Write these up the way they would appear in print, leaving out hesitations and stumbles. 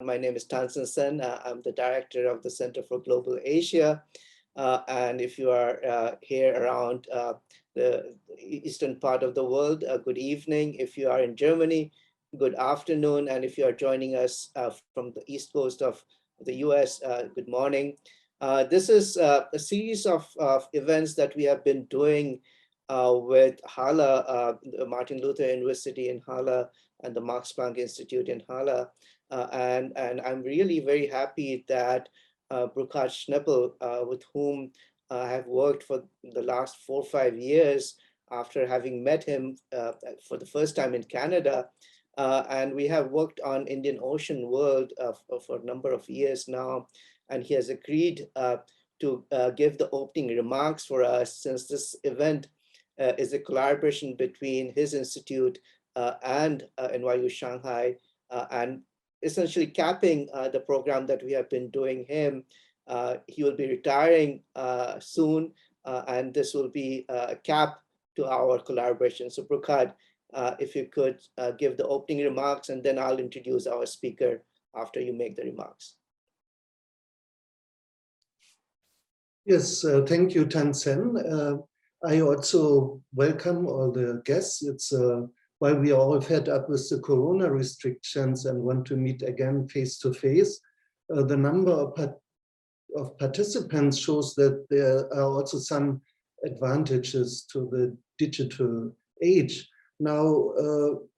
My name is Tansen Sen. I'm the director of the Center for Global Asia. And if you are here around the eastern part of the world, good evening. If you are in Germany, good afternoon. And if you are joining us from the east coast of the US, good morning. This is a series of events that we have been doing with Halle, the Martin Luther University in Halle and the Max Planck Institute in Halle. And I'm really very happy that Burkhard Schneppel, with whom I have worked for the last 4 or 5 years after having met him for the first time in Canada. And we have worked on Indian Ocean World for a number of years now. And he has agreed to give the opening remarks for us, since this event is a collaboration between his institute and NYU Shanghai, and essentially capping the program that we have been doing him. He will be retiring soon, and this will be a cap to our collaboration. So Burkhard, if you could give the opening remarks, and then I'll introduce our speaker after you make the remarks. Yes, thank you, Tansen. I also welcome all the guests. It's while we are all fed up with the corona restrictions and want to meet again face to face, the number of participants shows that there are also some advantages to the digital age. Now,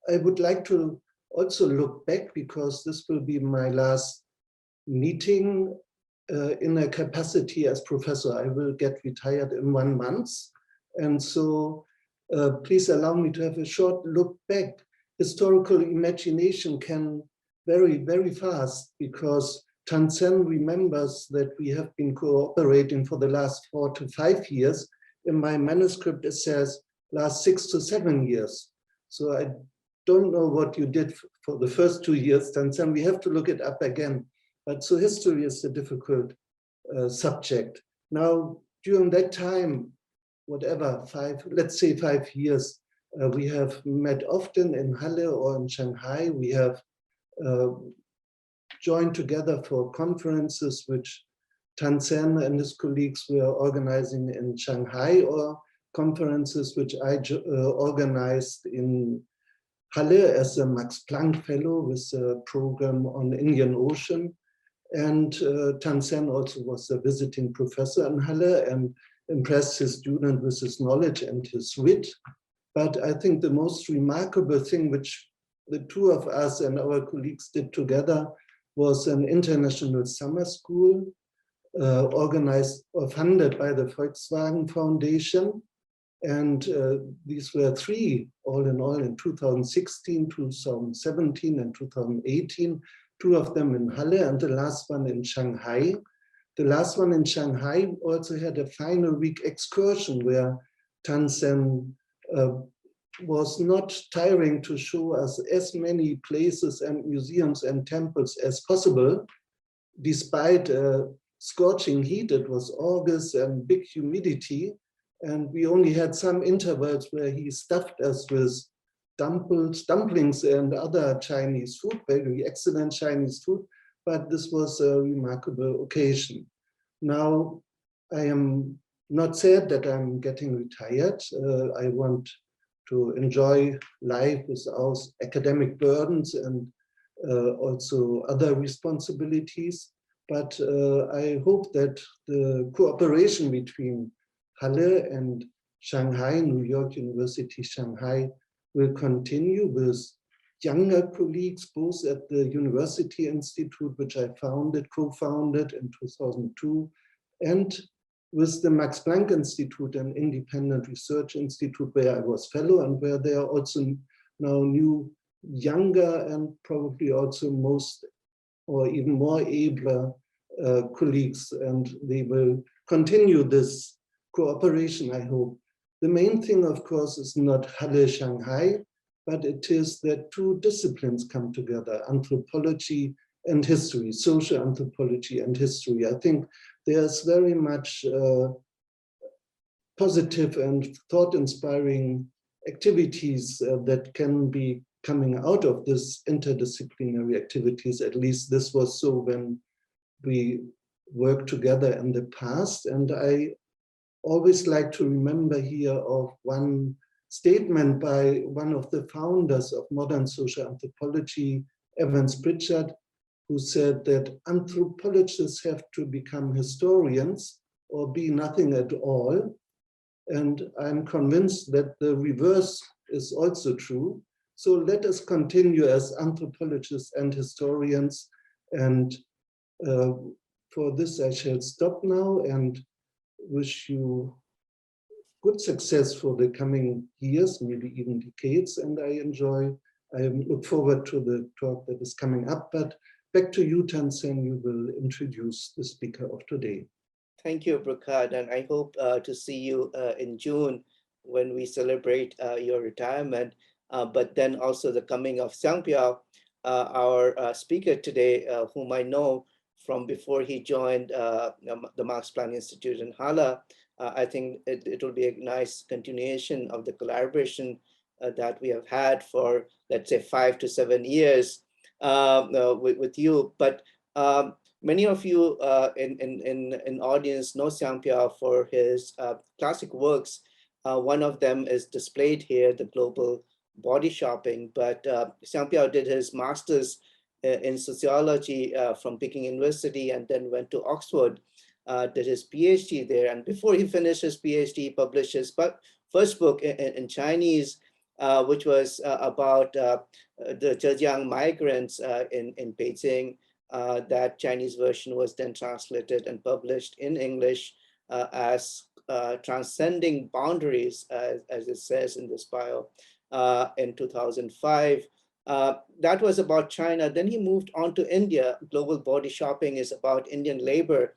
I would like to also look back, because this will be my last meeting in a capacity as professor. I will get retired in 1 month. And so please allow me to have a short look back. Historical imagination can vary very fast, because Tansen remembers that we have been cooperating for the last 4 to 5 years. In my manuscript, it says last 6 to 7 years. So I don't know what you did for the first 2 years, Tansen. We have to look it up again. But so history is a difficult subject. Now, during that time, whatever, let's say 5 years, we have met often in Halle or in Shanghai. We have joined together for conferences which Tansen and his colleagues were organizing in Shanghai, or conferences which I organized in Halle as a Max Planck Fellow with a program on Indian Ocean. And Tansen also was a visiting professor in Halle and impressed his student with his knowledge and his wit. But I think the most remarkable thing which the two of us and our colleagues did together was an international summer school organized or funded by the Volkswagen Foundation. And these were 3, all in 2016, 2017, and 2018, 2 of them in Halle and the last one in Shanghai. The last one in Shanghai also had a final week excursion where Tansen was not tiring to show us as many places and museums and temples as possible, despite scorching heat. It was August and big humidity, and we only had some intervals where he stuffed us with dumplings and other Chinese food, very excellent Chinese food, but this was a remarkable occasion. Now, I am not sad that I'm getting retired. I want to enjoy life without academic burdens and also other responsibilities. But I hope that the cooperation between Halle and Shanghai, New York University, Shanghai, will continue with younger colleagues, both at the University Institute, which I co-founded in 2002, and with the Max Planck Institute, an independent research institute where I was fellow, and where there are also now new, younger, and probably also most or even more abler colleagues, and they will continue this cooperation, I hope. The main thing, of course, is not Halle Shanghai, but it is that 2 disciplines come together, anthropology and history, social anthropology and history. I think there's very much positive and thought-inspiring activities that can be coming out of this interdisciplinary activities. At least this was so when we worked together in the past. And I always like to remember here of one statement by one of the founders of modern social anthropology, Evans Pritchard, who said that anthropologists have to become historians or be nothing at all. And I'm convinced that the reverse is also true. So let us continue as anthropologists and historians. And for this, I shall stop now and wish you good success for the coming years, maybe even decades. And I look forward to the talk that is coming up. But back to you, Tansen, you will introduce the speaker of today. Thank you, Burkhard, and I hope to see you in June when we celebrate your retirement, but then also the coming of Xiangpiao, our speaker today, whom I know from before he joined the Max Planck Institute in Halle. I think it will be a nice continuation of the collaboration that we have had for, let's say, 5 to 7 years with you. But many of you in audience know Xiangpiao for his classic works. One of them is displayed here, The Global Body Shopping. But Xiangpiao did his master's in sociology from Peking University and then went to Oxford, did his PhD there. And before he finished his PhD, he published his first book in Chinese, which was about the Zhejiang migrants in Beijing. That Chinese version was then translated and published in English as Transcending Boundaries, as it says in this bio, in 2005. That was about China. Then he moved on to India. Global Body Shopping is about Indian labor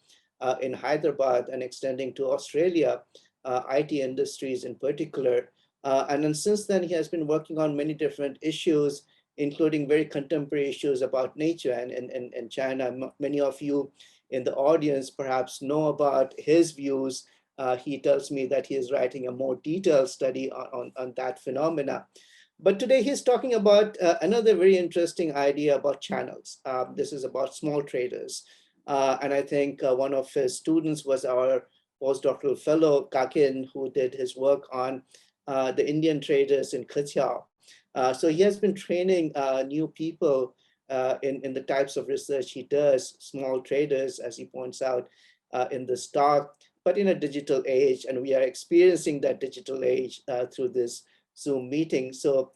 in Hyderabad and extending to Australia, IT industries in particular. And then since then, he has been working on many different issues, including very contemporary issues about nature and China. Many of you in the audience perhaps know about his views. He tells me that he is writing a more detailed study on that phenomena. But today he's talking about another very interesting idea about channels. This is about small traders. And I think one of his students was our postdoctoral fellow, Kakin, who did his work on the Indian traders in Keqiao. So he has been training new people in the types of research he does, small traders, as he points out in this talk, but in a digital age. And we are experiencing that digital age through this Zoom meeting. So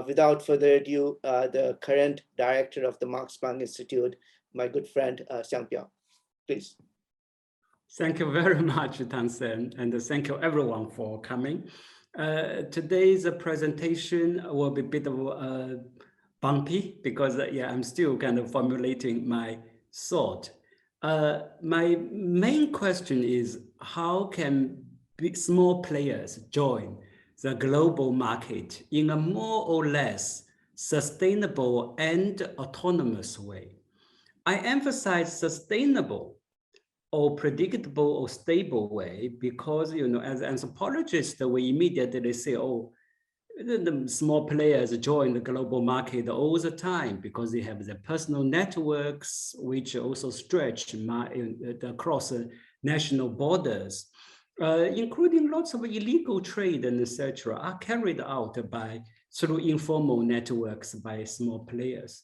without further ado, the current director of the Max Planck Institute, my good friend, Xiangpiao, please. Thank you very much, Tansen, and thank you everyone for coming. Today's presentation will be a bit of bumpy because I'm still kind of formulating my thought. My main question is, how can small players join the global market in a more or less sustainable and autonomous way? I emphasize sustainable or predictable or stable way because, as anthropologists, we immediately say, oh, the small players join the global market all the time because they have their personal networks, which also stretch across national borders, including lots of illegal trade and etc. are carried out through informal networks by small players.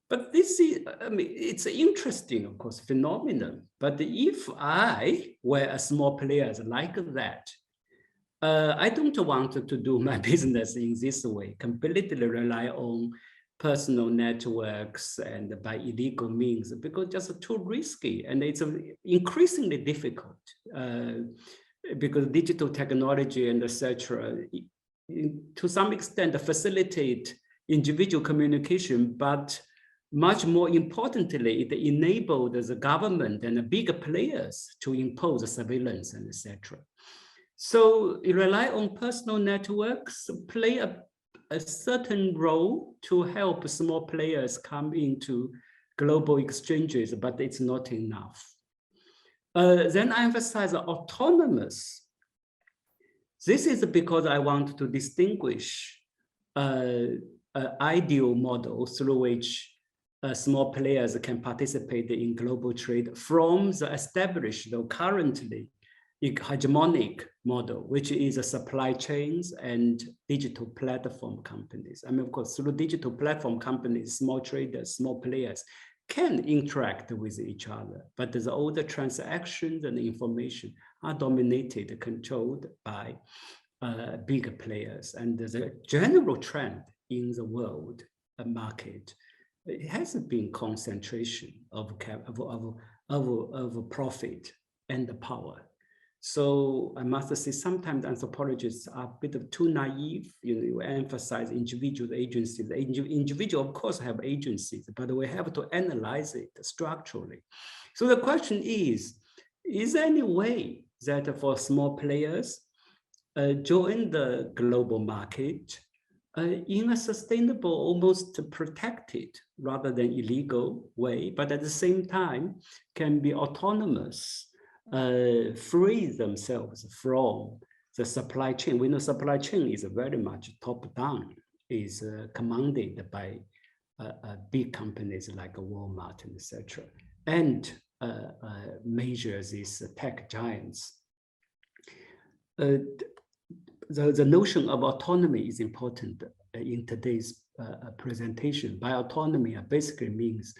But this is, it's an interesting, of course, phenomenon. But if I were a small player like that, I don't want to do my business in this way, completely rely on personal networks and by illegal means, because just too risky. And it's increasingly difficult because digital technology and etc. to some extent facilitate individual communication, but much more importantly, it enabled the government and the bigger players to impose surveillance and etc. So you rely on personal networks, play a certain role to help small players come into global exchanges, but it's not enough. Then I emphasize autonomous. This is because I want to distinguish ideal model through which small players can participate in global trade from the established, though currently hegemonic model, which is a supply chains and digital platform companies. I mean, of course, through digital platform companies, small traders, small players can interact with each other, but all the transactions and information are dominated, controlled by bigger players. And the general trend in the world market, it has been concentration of profit and power. So I must say, sometimes anthropologists are a bit of too naive. You emphasize individual agencies. Individual, of course, have agencies, but we have to analyze it structurally. So the question is there any way that for small players join the global market in a sustainable, almost protected rather than illegal way, but at the same time can be autonomous, free themselves from the supply chain? We know supply chain is very much top-down, is commanded by big companies like Walmart, and etc., and measures these tech giants. The notion of autonomy is important in today's presentation. By autonomy, basically means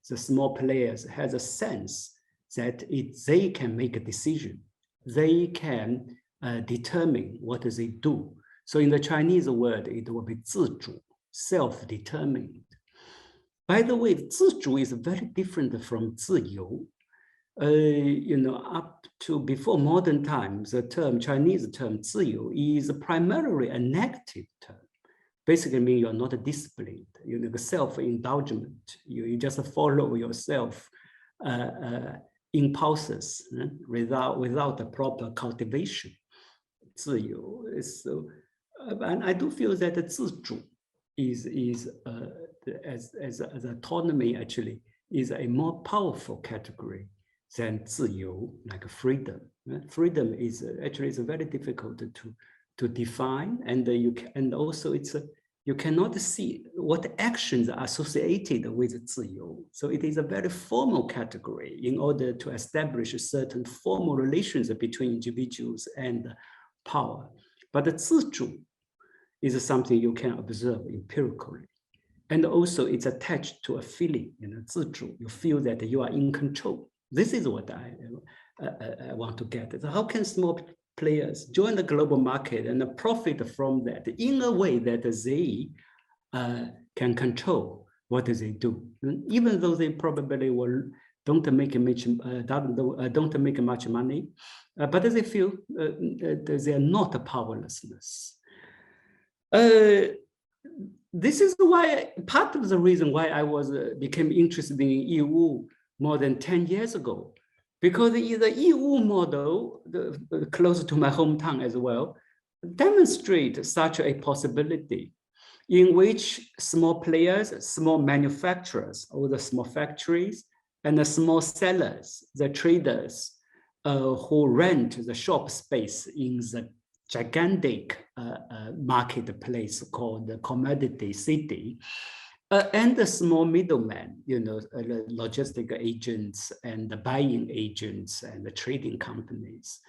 the small players has a sense that they can make a decision. They can determine what they do. So in the Chinese word, it will be 自主, self-determined. By the way, 自主 is very different from 自由. Up to before modern times, the Chinese term 自由 is primarily a negative term. Basically means you're not disciplined, self-indulgent. You just follow yourself impulses without the proper cultivation. 自由 is so, and I do feel that the 自主 is as autonomy actually is a more powerful category than 自由, like freedom. Freedom is actually is very difficult to define, and also you cannot see what actions are associated with 自由. So it is a very formal category in order to establish certain formal relations between individuals and power. But the 自主 is something you can observe empirically. And also it's attached to a feeling, 自主, you feel that you are in control. This is what I want to get. So how can small players join the global market and profit from that in a way that they can control what they do, even though they probably don't make much money, but they feel they are not powerlessness. This is why part of the reason why I became interested in EU more than 10 years ago, because the EU model, close to my hometown as well, demonstrates such a possibility in which small players, small manufacturers, or the small factories, and the small sellers, the traders who rent the shop space in the gigantic marketplace called the commodity city, and the small middlemen, logistic agents and the buying agents and the trading companies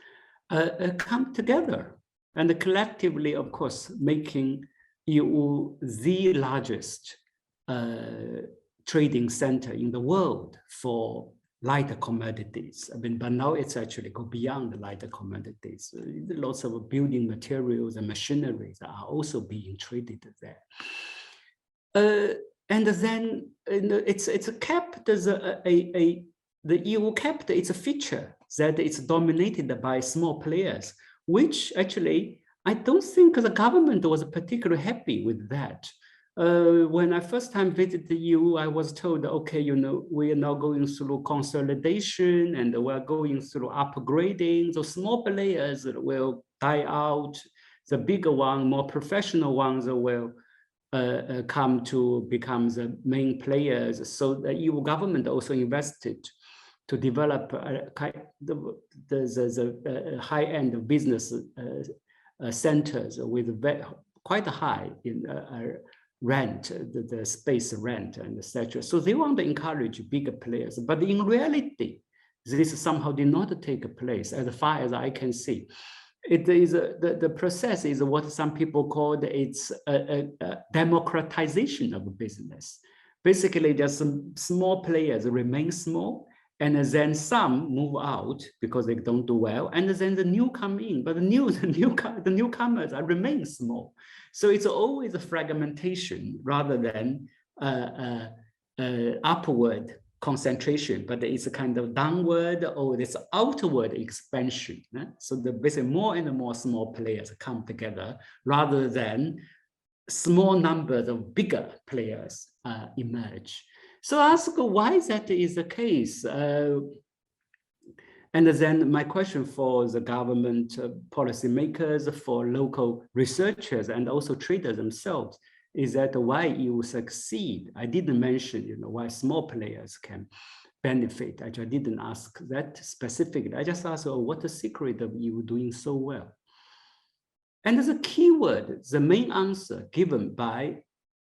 come together and collectively, of course, making EU the largest trading center in the world for lighter commodities. I mean, but now it's actually go beyond the lighter commodities. Lots of building materials and machineries are also being traded there. And then it's kept the EU kept its feature that it's dominated by small players, which actually I don't think the government was particularly happy with that. When I first time visited the EU, I was told, okay, we are now going through consolidation and we're going through upgrading. The small players will die out. The bigger one, more professional ones will come to become the main players. So the EU government also invested to develop the high-end business centers with quite high rent, the space rent and etc. So they want to encourage bigger players, but in reality, this somehow did not take place as far as I can see. It is the process is what some people call it's a democratization of business. Basically, just some small players remain small, and then some move out because they don't do well, and then the new come in, but the newcomers remain small. So it's always a fragmentation rather than upward concentration, but it's a kind of downward or this outward expansion. So the basically more and more small players come together rather than small numbers of bigger players emerge. So I ask why that is the case. And then my question for the government policymakers, for local researchers, and also traders themselves is that why you succeed. I didn't mention, why small players can benefit. Actually, I didn't ask that specifically. I just asked, what's the secret of you doing so well? And the keyword, the main answer given by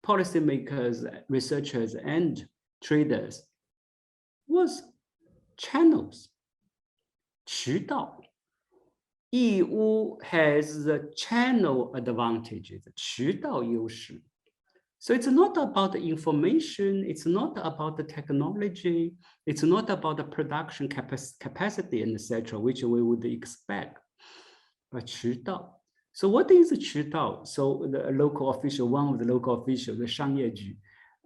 policymakers, researchers, and traders was channels, 渠道. EU has the channel advantages, 渠道优势. So it's not about the information, it's not about the technology, it's not about the production capacity and etc., which we would expect, but 渠道. So what is 渠道? So the local official, one of the local officials, the 商业局,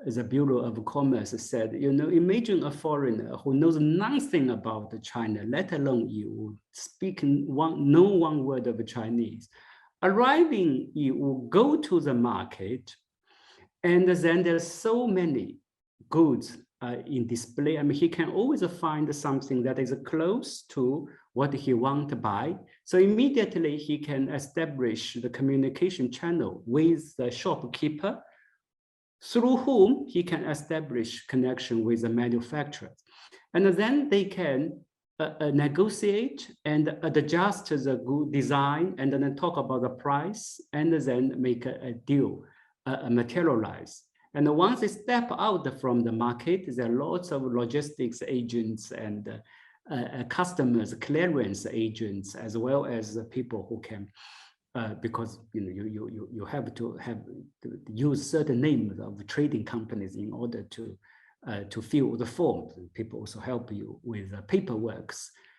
the Bureau of Commerce said, imagine a foreigner who knows nothing about China, let alone EU, speaking know one word of Chinese, arriving EU, go to the market, and then there's so many goods in display. I mean, he can always find something that is close to what he wants to buy. So immediately he can establish the communication channel with the shopkeeper, through whom he can establish connection with the manufacturer. And then they can negotiate and adjust the good design and then talk about the price and then make a deal materialize. And once they step out from the market, there are lots of logistics agents and customers, clearance agents, as well as people who can, because you have to use certain names of trading companies in order to fill the forms. People also help you with paperwork.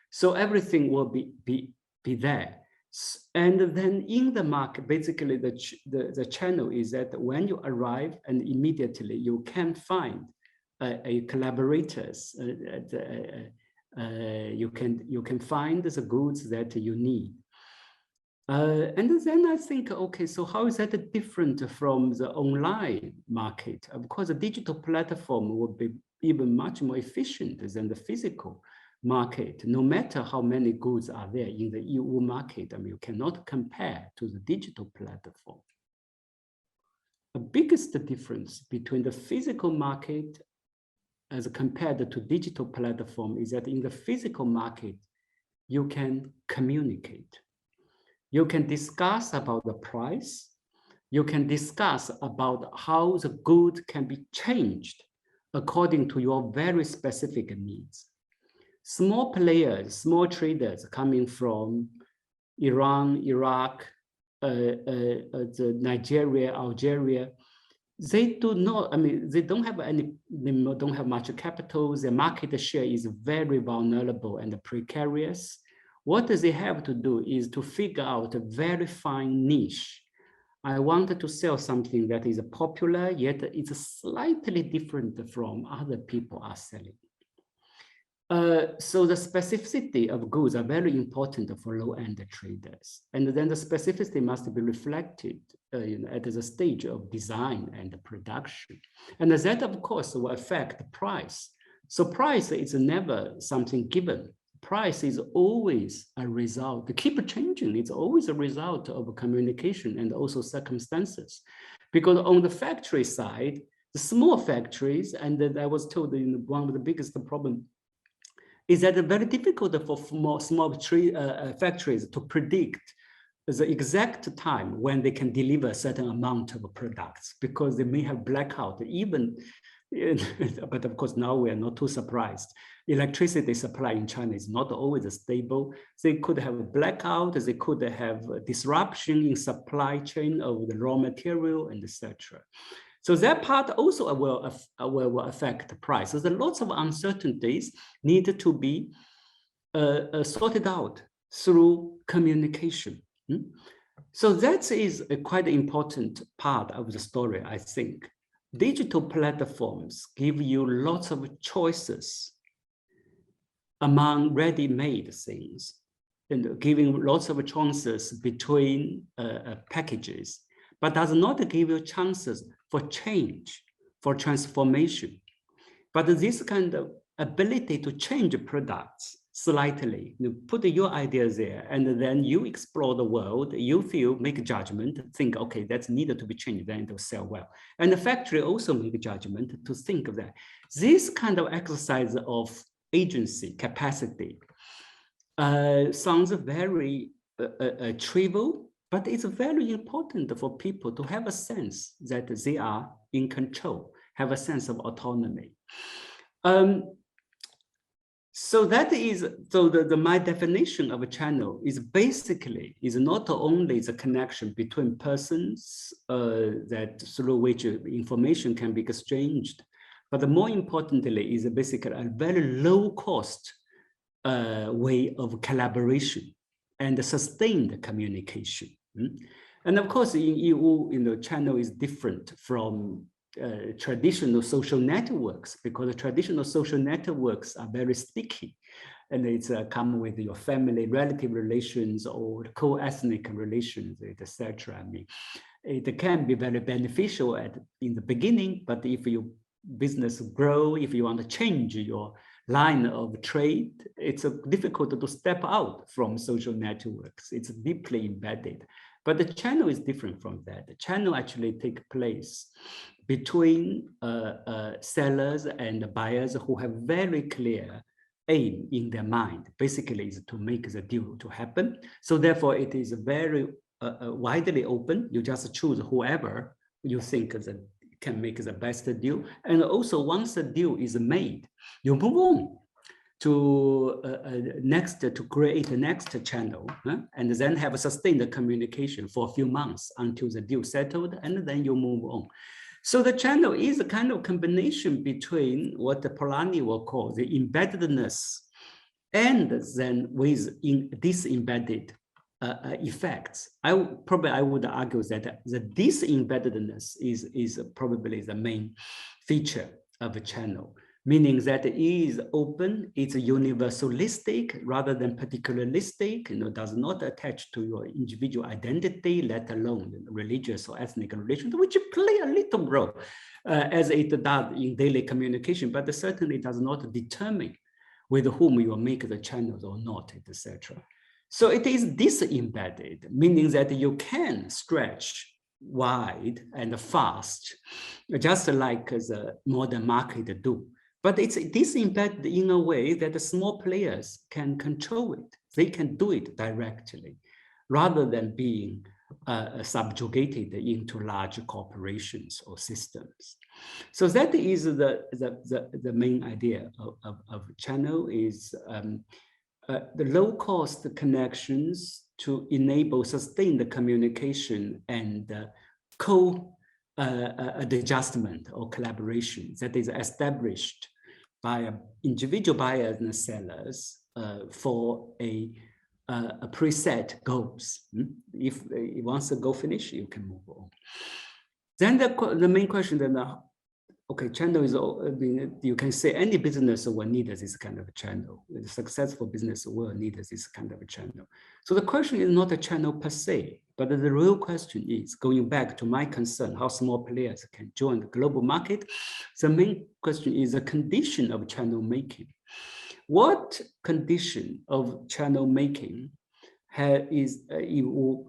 So everything will be there. And then in the market, basically the channel is that when you arrive and immediately you can find a collaborators, you can find the goods that you need. And then I think, okay, so how is that different from the online market? Of course, a digital platform would be even much more efficient than the physical market, no matter how many goods are there in the EU market. I mean, you cannot compare to the digital platform. The biggest difference between the physical market as compared to digital platform is that in the physical market, you can communicate. You can discuss about the price. You can discuss about how the good can be changed according to your very specific needs. Small players, small traders coming from Iran, Iraq, Nigeria, Algeria, they do not, I mean, they don't have much capital. Their market share is very vulnerable and precarious. What they have to do is to figure out a very fine niche. I wanted to sell something that is popular, yet it's slightly different from other people are selling. So the specificity of goods are very important for low-end traders. And then the specificity must be reflected at the stage of design and production. And that, of course, will affect price. So price is never something given. Price is always a result. To keep changing, it's always a result of communication and also circumstances. Because on the factory side, the small factories, and I was told one of the biggest problems is that it's very difficult for small factories to predict the exact time when they can deliver a certain amount of products, because they may have blackout even. But of course, now we are not too surprised. Electricity supply in China is not always stable. They could have a blackout, they could have a disruption in supply chain of the raw material and etc. So that part also will affect the price. So there are lots of uncertainties need to be sorted out through communication. So that is a quite important part of the story, I think. Digital platforms give you lots of choices among ready-made things, and giving lots of chances between packages, but does not give you chances for change, for transformation. But this kind of ability to change products slightly, you put your ideas there, and then you explore the world, you feel, make a judgment, think, okay, that's needed to be changed, then it will sell well. And the factory also make a judgment to think of that. This kind of exercise of agency, capacity, sounds very trivial, but it's very important for people to have a sense that they are in control, have a sense of autonomy. So that is, so my definition of a channel is basically, is not only the connection between persons that through which information can be exchanged, but more importantly is basically a very low cost way of collaboration and sustained communication. And of course, in EU, channel is different from traditional social networks, because traditional social networks are very sticky, and it's come with your family, relative relations, or co-ethnic relations, etc. I mean, it can be very beneficial in the beginning, but if your business grow, if you want to change your line of trade, it's difficult to step out from social networks. It's deeply embedded. But the channel is different from that. The channel actually takes place between sellers and buyers who have very clear aim in their mind. Basically, is to make the deal to happen. So therefore, it is very widely open. You just choose whoever you think that can make the best deal. And also, once the deal is made, you move on to to create a next channel, and then have a sustained communication for a few months until the deal settled, and then you move on. So the channel is a kind of combination between what the Polanyi will call the embeddedness, and then with disembedded effects. I would argue that the disembeddedness is probably the main feature of a channel, meaning that it is open, it's universalistic rather than particularistic, does not attach to your individual identity, let alone religious or ethnic relations, which play a little role as it does in daily communication, but certainly does not determine with whom you make the channels or not, etc. So it is disembedded, meaning that you can stretch wide and fast, just like the modern market do. But it's disembedded in a way that the small players can control it. They can do it directly, rather than being subjugated into large corporations or systems. So that is the main idea of channel, is the low-cost connections to enable sustained communication and adjustment or collaboration that is established by individual buyers and sellers for a preset goals. If once the goal finish, you can move on. Then the main question then, okay, channel is, you can say any business will need this kind of channel. The successful business will need this kind of channel. So the question is not a channel per se, but the real question is, going back to my concern, how small players can join the global market. The main question is the condition of channel making. What condition of channel making is EU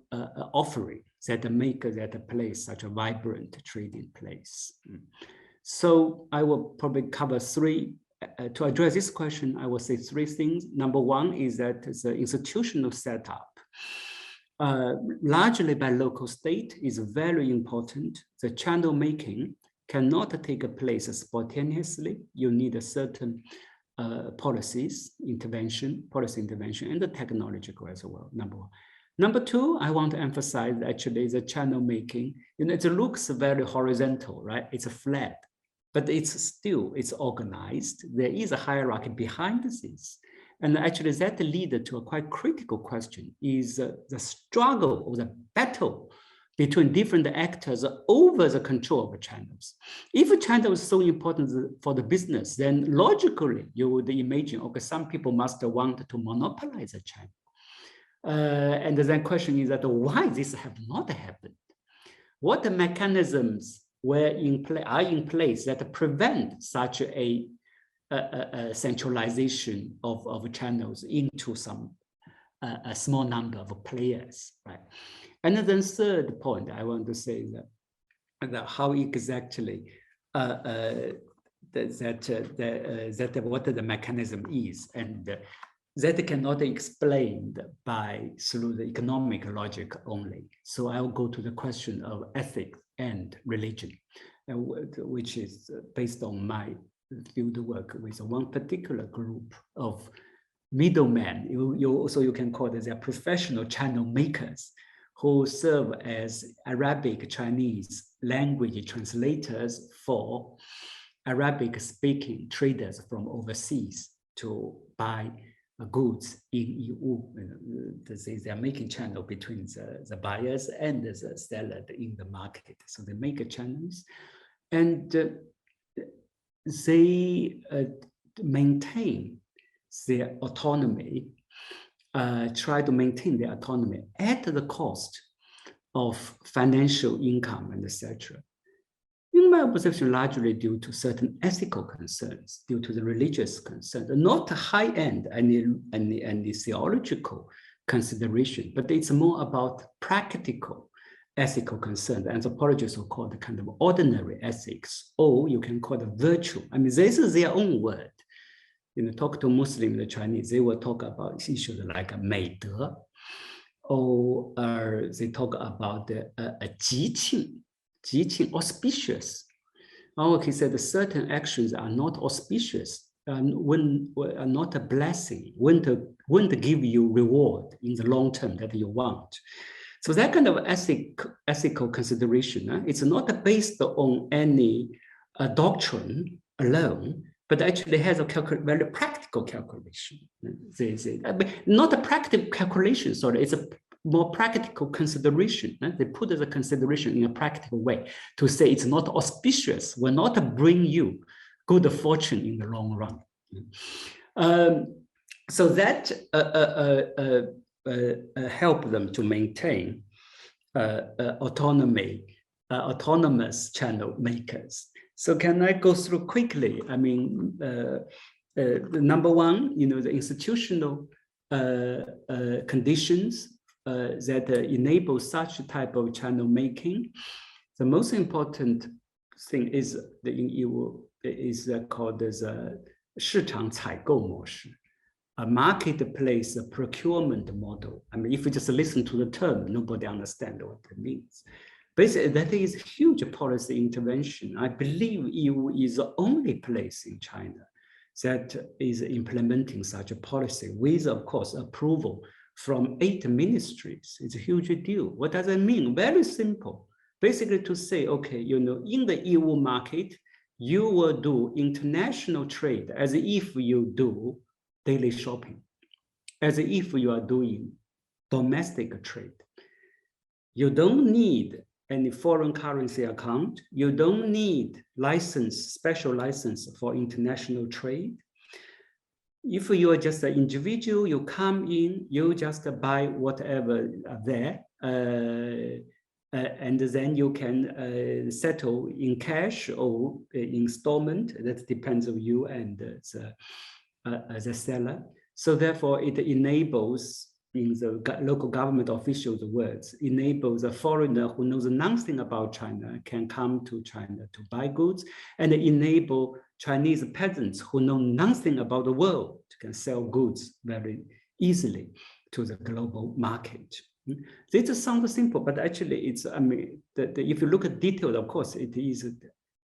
offering that make that place such a vibrant trading place? So I will probably cover three. To address this question, I will say three things. Number one is that the institutional setup largely by local state is very important. The channel making cannot take place spontaneously. You need a certain policy intervention, and the technological as well, number one. Number two, I want to emphasize actually the channel making. It looks very horizontal, right? It's flat, but it's organized. There is a hierarchy behind this. And actually that leads to a quite critical question, is the struggle or the battle between different actors over the control of channels. If a channel is so important for the business, then logically you would imagine, okay, some people must want to monopolize the channel. And the question is that why this have not happened? What mechanisms are in place that prevent such a centralization of channels into a small number of players, right? And then third point I want to say that how exactly what the mechanism is, and that cannot be explained through the economic logic only. So I'll go to the question of ethics and religion, which is based on my field work with one particular group of middlemen. You can call it their professional channel makers, who serve as Arabic Chinese language translators for Arabic-speaking traders from overseas to buy goods in EU. They are making channel between the buyers and the seller in the market. So they make channels, and they maintain their autonomy, try to maintain their autonomy at the cost of financial income and etc. In my observation, largely due to certain ethical concerns, due to the religious concerns, not high-end any theological consideration, but it's more about practical ethical concerns. Anthropologists will call it kind of ordinary ethics, or you can call it virtue. I mean, this is their own word. Talk to Muslim, the Chinese, they will talk about issues like 美德, or they talk about 吉庆, auspicious. Or he said certain actions are not auspicious, are not a blessing, won't give you reward in the long term that you want. So that kind of ethical consideration, it's not based on any doctrine alone, but actually has a very practical calculation. Not a practical calculation, sorry, it's a more practical consideration. They put the consideration in a practical way to say it's not auspicious, will not bring you good fortune in the long run. So that help them to maintain autonomous channel makers. So can I go through quickly? I mean, number one, the institutional conditions that enable such type of channel making. The most important thing is called as a 市场采购模式, a marketplace procurement model. I mean, if you just listen to the term, nobody understands what it means. Basically, that is huge policy intervention. I believe EU is the only place in China that is implementing such a policy with, of course, approval from 8 ministries. It's a huge deal. What does that mean? Very simple. Basically to say, okay, in the EU market, you will do international trade as if you do daily shopping, as if you are doing domestic trade. You don't need any foreign currency account. You don't need special license for international trade. If you are just an individual, you come in, you just buy whatever there, and then you can settle in cash or installment. That depends on you and the seller. So therefore, it enables, in the local government officials' words, enables a foreigner who knows nothing about China can come to China to buy goods, and enable Chinese peasants who know nothing about the world can sell goods very easily to the global market. This sounds simple, but actually it's, I mean, if you look at detail, of course, it is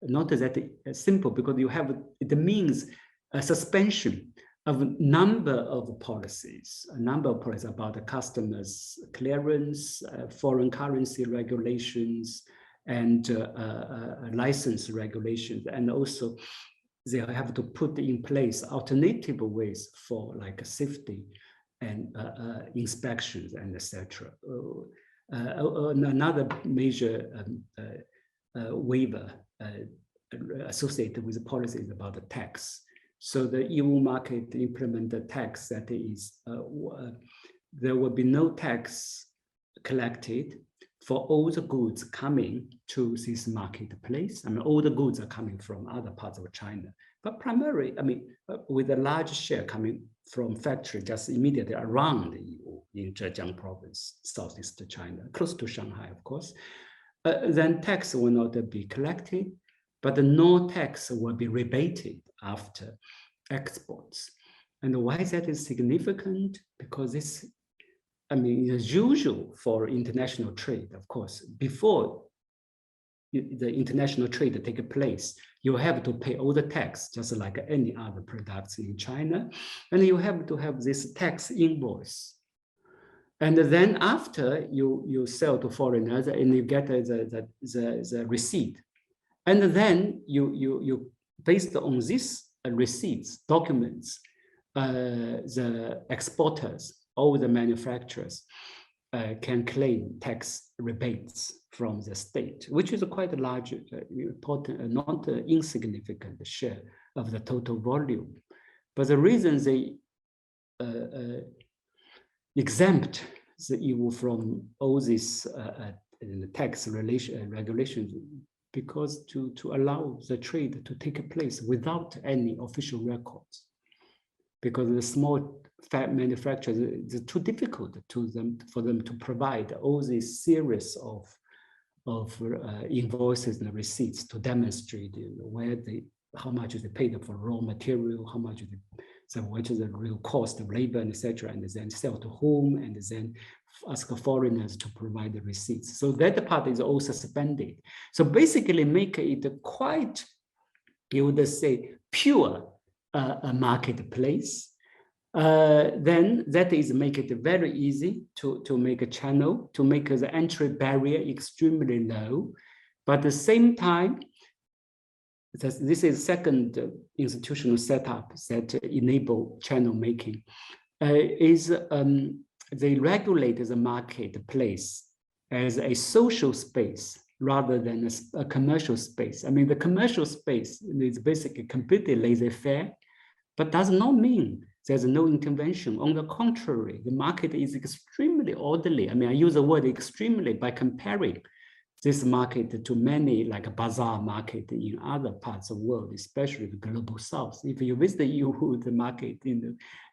not that simple, because you have, it means a suspension of a number of policies about the customers clearance, foreign currency regulations, and license regulations. And also they have to put in place alternative ways for like safety and inspections and etc. Another major waiver associated with the policies about the tax. So the EU market implement the tax that is, there will be no tax collected for all the goods coming to this marketplace. I mean, all the goods are coming from other parts of China, but primarily, I mean, with a large share coming from factory just immediately around the EU in Zhejiang province, southeast China, close to Shanghai, of course, then tax will not be collected, but no tax will be rebated after exports. And why that is significant? Because this, I mean, it's usual for international trade, of course. Before the international trade take place, you have to pay all the tax, just like any other products in China. And you have to have this tax invoice. And then after you sell to foreigners and you get the receipt. And then you based on these receipts, documents, the exporters, all the manufacturers can claim tax rebates from the state, which is a quite large, important, not insignificant share of the total volume. But the reason they exempt the EU from all these tax regulations, because to allow the trade to take place without any official records. Because the small manufacturers, it's too difficult for them to provide all these series of invoices and receipts to demonstrate where how much they paid for raw material, how much what is the real cost of labor, and etc., and then sell to whom, and then ask foreigners to provide the receipts. So that part is also suspended. So basically make it quite, you would say, pure a marketplace. Then that is make it very easy to make a channel, to make the entry barrier extremely low. But at the same time, this is second institutional setup that enable channel making, is they regulate the marketplace as a social space rather than a commercial space. I mean, the commercial space is basically completely laissez-faire, but does not mean there's no intervention. On the contrary, the market is extremely orderly. I mean, I use the word extremely by comparing this market to many like a bazaar market in other parts of the world, especially the global south. If you visit the EU, the market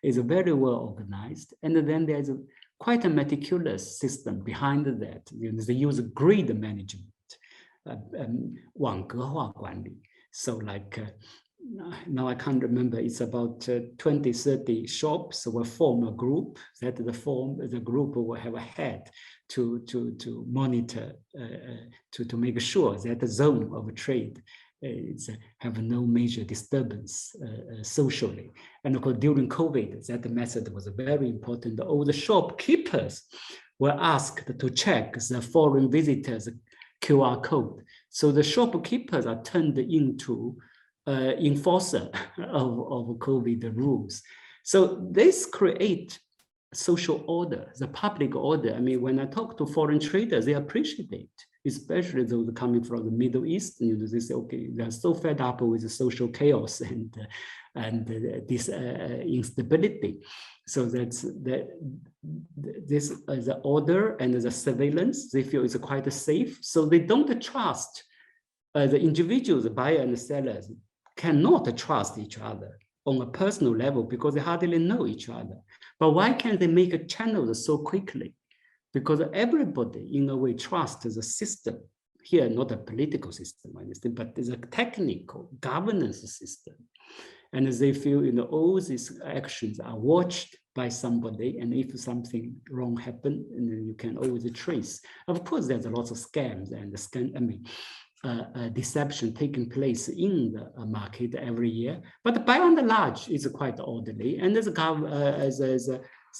is very well organized. And then there's quite a meticulous system behind that. They use grid management, 网格化管理. So like, now I can't remember, it's about 20, 30 shops will form a group, that the group will have a head to monitor, to make sure that the zone of trade have no major disturbance socially. And of course, during COVID, that method was very important. All the shopkeepers were asked to check the foreign visitors' QR code. So the shopkeepers are turned into enforcer of COVID rules. So this create social order, the public order. I mean, when I talk to foreign traders, they appreciate it, especially those coming from the Middle East. You know, they say, okay, they're so fed up with the social chaos and this instability. So that's this the order and the surveillance, they feel is quite safe. So they don't trust the individuals, the buyer and the sellers, cannot trust each other on a personal level because they hardly know each other. But why can't they make a channel so quickly? Because everybody, in a way, trusts the system, here, not a political system or anything, but there's a technical governance system. And they feel, all these actions are watched by somebody, and if something wrong happens, you can always trace. Of course, there's a lot of scams and deception taking place in the market every year, but by and large, it's quite orderly. And as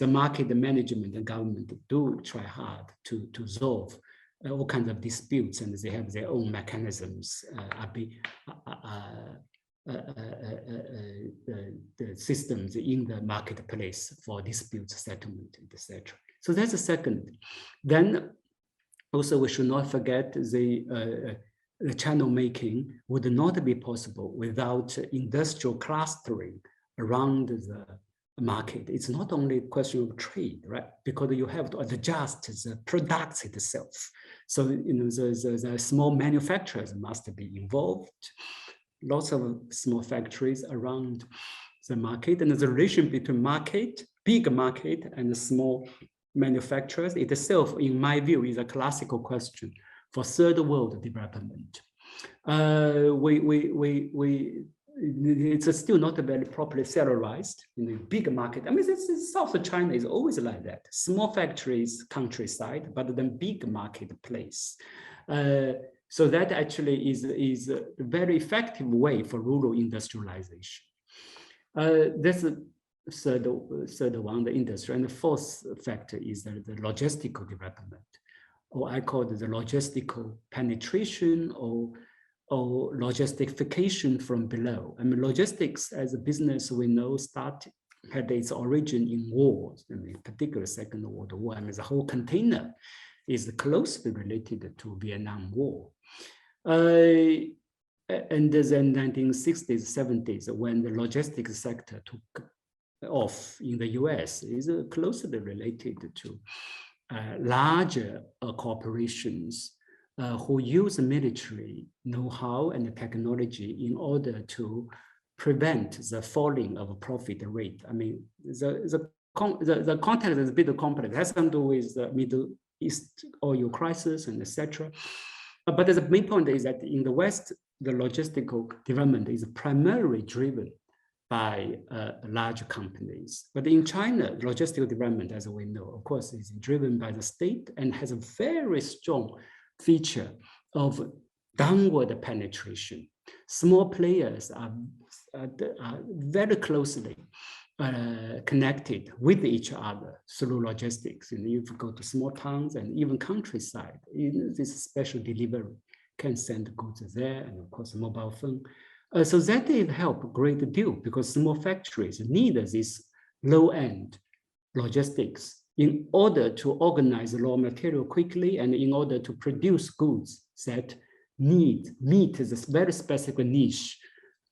the market management and government do try hard to solve all kinds of disputes, and they have their own mechanisms, the systems in the marketplace for dispute settlement, etc. So that's the second. Then also we should not forget the channel making would not be possible without industrial clustering around the market. It's not only a question of trade, right? Because you have to adjust the products itself. So the small manufacturers must be involved. Lots of small factories around the market, and the relation between big market and the small manufacturers itself, in my view, is a classical question for third world development. It's still not very properly sterilized in the big market. I mean, South China is always like that. Small factories, countryside, but then big marketplace. So that actually is a very effective way for rural industrialization. That's the third one, the industry. And the fourth factor is the logistical development, or I call it the logistical penetration or logistification from below. I mean, logistics as a business we know had its origin in wars, particularly Second World War. I mean, the whole container is closely related to Vietnam War. And then 1960s, 70s, when the logistics sector took off in the US, is closely related to larger corporations who use military know-how and technology in order to prevent the falling of profit rate. I mean, the context is a bit complex. It has to do with the Middle East oil crisis and etc. But the main point is that in the West, the logistical development is primarily driven by large companies. But in China, logistical development, as we know, of course, is driven by the state and has a very strong feature of downward penetration. Small players are very closely connected with each other through logistics. And if you go to small towns and even countryside, this special delivery can send goods there, and of course, mobile phone. So that will help a great deal because small factories need this low-end logistics in order to organize raw material quickly and in order to produce goods that meet this very specific niche,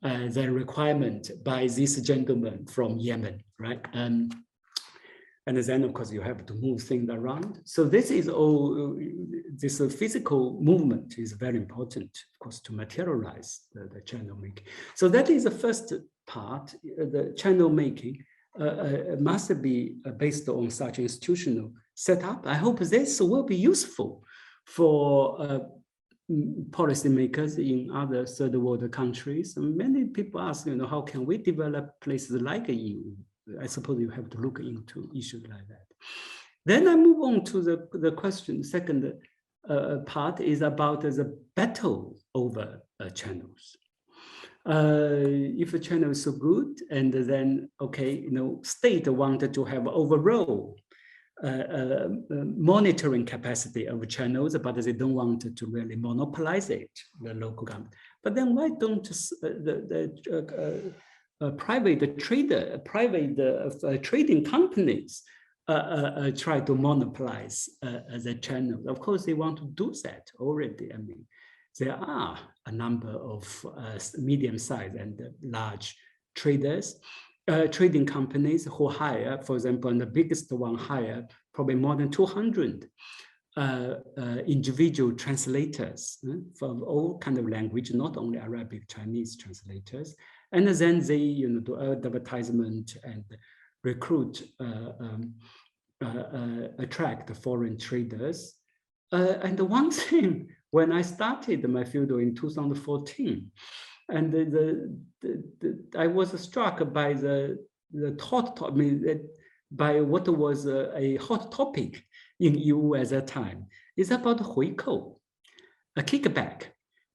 the requirement by this gentleman from Yemen, right? And then, of course, you have to move things around. So this is all, this physical movement is very important, of course, to materialize the channel making. So that is the first part, the channel making must be based on such institutional setup. I hope this will be useful for policymakers in other third world countries. And many people ask, how can we develop places like EU? I suppose you have to look into issues like that. Then I move on to the question. Second part is about the battle over channels. If a channel is so good, and then state wanted to have overall monitoring capacity of channels, but they don't want to really monopolize it, the local government. But then why don't private trading companies try to monopolize the channel? Of course, they want to do that already. I mean, there are a number of medium-sized and large traders, trading companies who hire, for example, and the biggest one hire probably more than 200 individual translators from all kinds of language, not only Arabic, Chinese translators. And then they do advertisement and recruit, attract foreign traders. And one thing when I started my field in 2014. And I was struck by the hot, I mean, by what was a hot topic in EU at that time. It's about 回扣, a kickback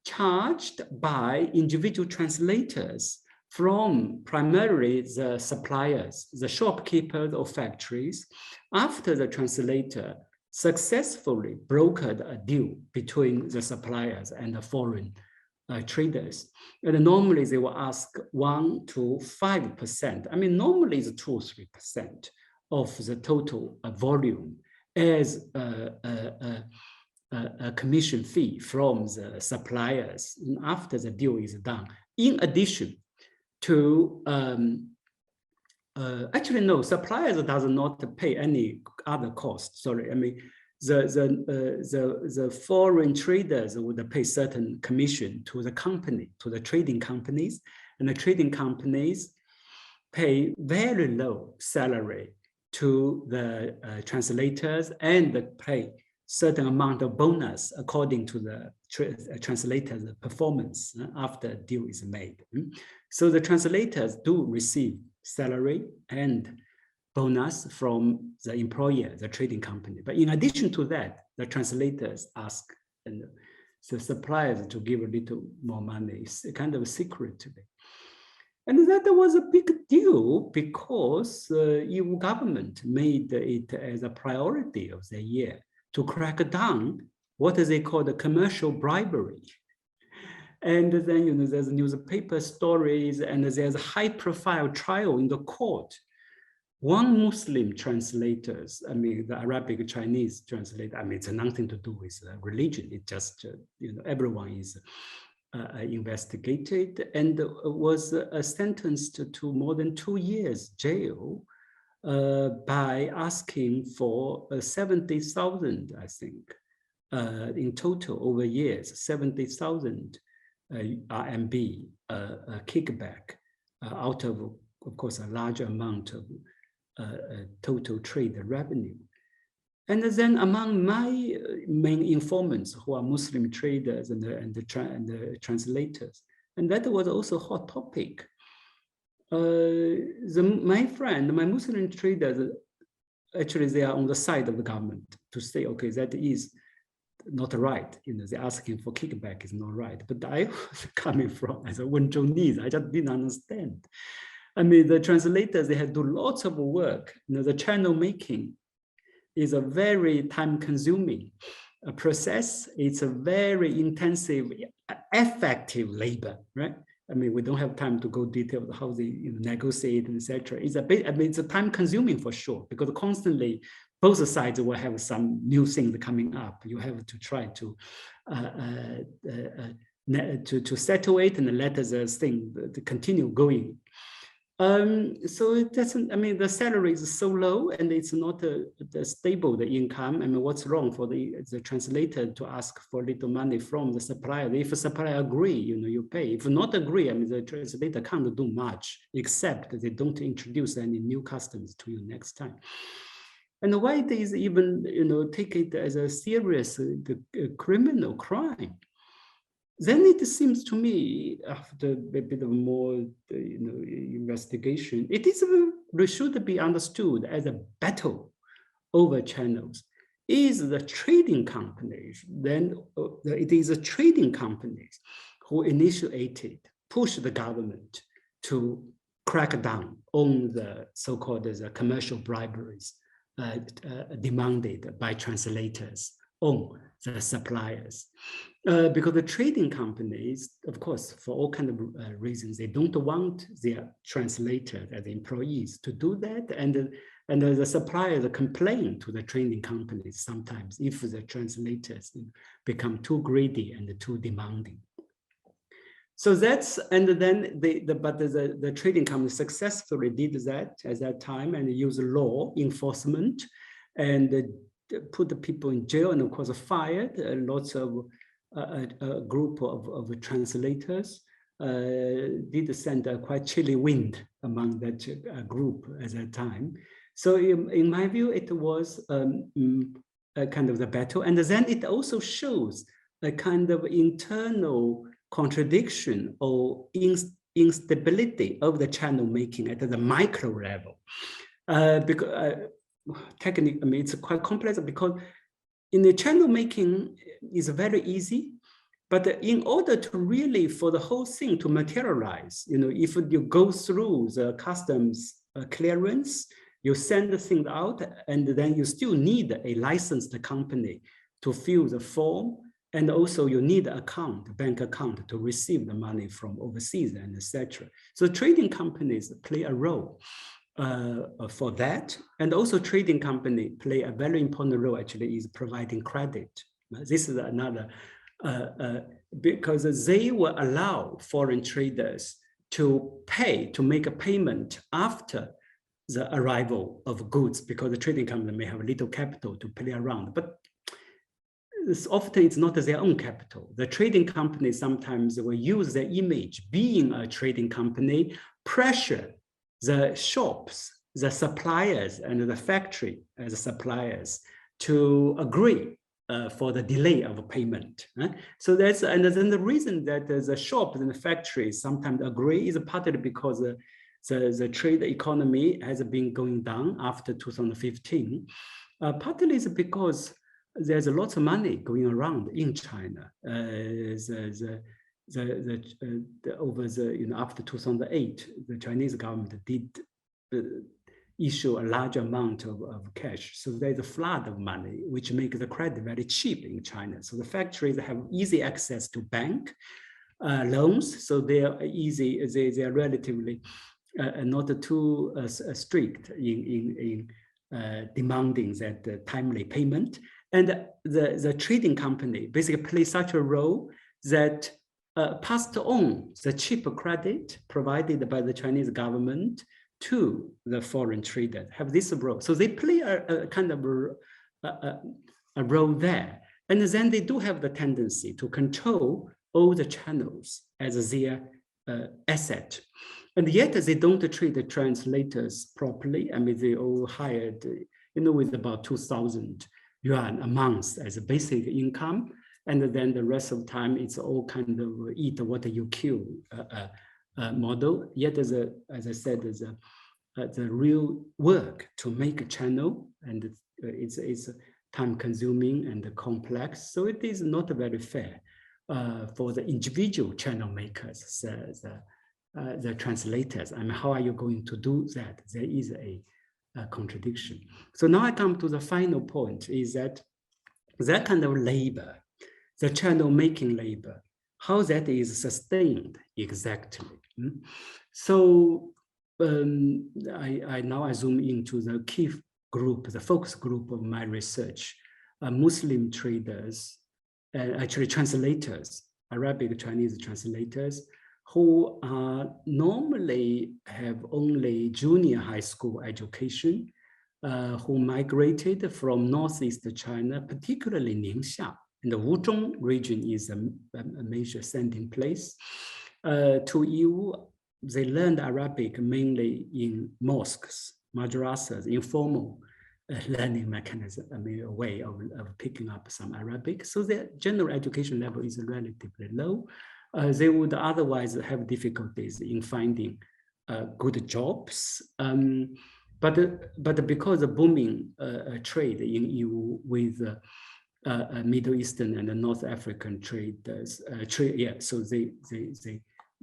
charged by individual translators from primarily the suppliers, the shopkeepers or factories, after the translator successfully brokered a deal between the suppliers and the foreign traders. And normally they will ask 1 to 5%. I mean, normally it's 2 or 3% of the total volume as a commission fee from the suppliers after the deal is done. In addition to, actually no, suppliers does not pay any other cost. Sorry, I mean, the foreign traders would pay certain commission to the company, to the trading companies, and the trading companies pay very low salary to the translators and pay certain amount of bonus according to the translator's performance after a deal is made. So the translators do receive salary and bonus from the employer, the trading company. But in addition to that, the translators ask the suppliers to give a little more money, kind of secretly. And that was a big deal because EU government made it as a priority of the year to crack down what they call the commercial bribery. And then, there's newspaper stories and there's a high-profile trial in the court. One Muslim translators, I mean, the Arabic Chinese translator, I mean, it's nothing to do with religion. It just, everyone is investigated and was sentenced to more than 2 years jail by asking for 70,000, I think, in total over years, 70,000 RMB kickback out of course, a large amount of total trade revenue. And then among my main informants who are Muslim traders and the translators, and that was also a hot topic. My Muslim traders, actually they are on the side of the government to say, okay, that is not right. They're asking for kickback is not right. But I was coming from as a Wenzhounese, I just didn't understand. I mean, the translators, they had to do lots of work. The channel making is a very time-consuming process. It's a very intensive, effective labor, right? I mean, we don't have time to go detail how they negotiate, etc. It's a bit, I mean, it's a time-consuming for sure, because constantly both sides will have some new things coming up. You have to try to settle it and let the thing to continue going. So it doesn't, I mean, the salary is so low and it's not stable, the income. I mean, what's wrong for the translator to ask for little money from the supplier? If a supplier agree, you pay. If not agree, I mean, the translator can't do much except they don't introduce any new customs to you next time. And why they even, take it as a serious criminal crime? Then it seems to me, after a bit of more investigation, it should be understood as a battle over channels. Is the trading companies, then it is the trading companies who pushed the government to crack down on the so-called commercial briberies demanded by translators on the suppliers. Because the trading companies, of course, for all kinds of reasons, they don't want their translators as employees to do that. And the suppliers complain to the trading companies sometimes if the translators become too greedy and too demanding. So that's, and then the trading company successfully did that at that time and used law enforcement and put the people in jail and of course fired lots of a group of translators. Did send a quite chilly wind among that group at that time. So in my view, it was kind of the battle. And then it also shows a kind of internal contradiction or instability of the channel making at the micro level. Because technically, I mean, it's quite complex because in the channel making is very easy, but in order to really for the whole thing to materialize, if you go through the customs clearance, you send the thing out, and then you still need a licensed company to fill the form, and also you need an account, bank account, to receive the money from overseas and etc. So trading companies play a role for that, and also trading company play a very important role. Actually, is providing credit. This is another because they will allow foreign traders to make a payment after the arrival of goods, because the trading company may have little capital to play around, but often it's not their own capital. The trading company sometimes will use their image, being a trading company, pressure the shops, the suppliers, and the factory as suppliers to agree for the delay of payment. So that's, and then the reason that the shops and the factories sometimes agree is partly because the trade economy has been going down after 2015. Partly is because there's lots of money going around in China. After 2008, the Chinese government did issue a large amount of cash. So there's a flood of money, which makes the credit very cheap in China. So the factories have easy access to bank loans. So they are easy, they are relatively not too strict in demanding that timely payment. And the trading company basically plays such a role that passed on the cheap credit provided by the Chinese government to the foreign traders, have this role. So they play a kind of a role there. And then they do have the tendency to control all the channels as their asset. And yet they don't treat the translators properly. I mean, they all hired, with about 2,000 yuan a month as a basic income. And then the rest of the time, it's all kind of eat what you kill model. Yet, as I said, the real work to make a channel, and it's time consuming and complex. So it is not very fair for the individual channel makers, the translators. I mean, how are you going to do that? There is a contradiction. So now I come to the final point, is that kind of labor, the channel making labor, how that is sustained exactly. So I zoom into the key group, the focus group of my research, Muslim traders, actually translators, Arabic Chinese translators, who normally have only junior high school education, who migrated from northeast China, particularly Ningxia. And the Wuzhong region is a major sending place. To EU, they learned Arabic mainly in mosques, madrasas, informal learning mechanism, I mean, a way of picking up some Arabic. So their general education level is relatively low. They would otherwise have difficulties in finding good jobs. But because of booming trade in EU with Middle Eastern and North African traders, so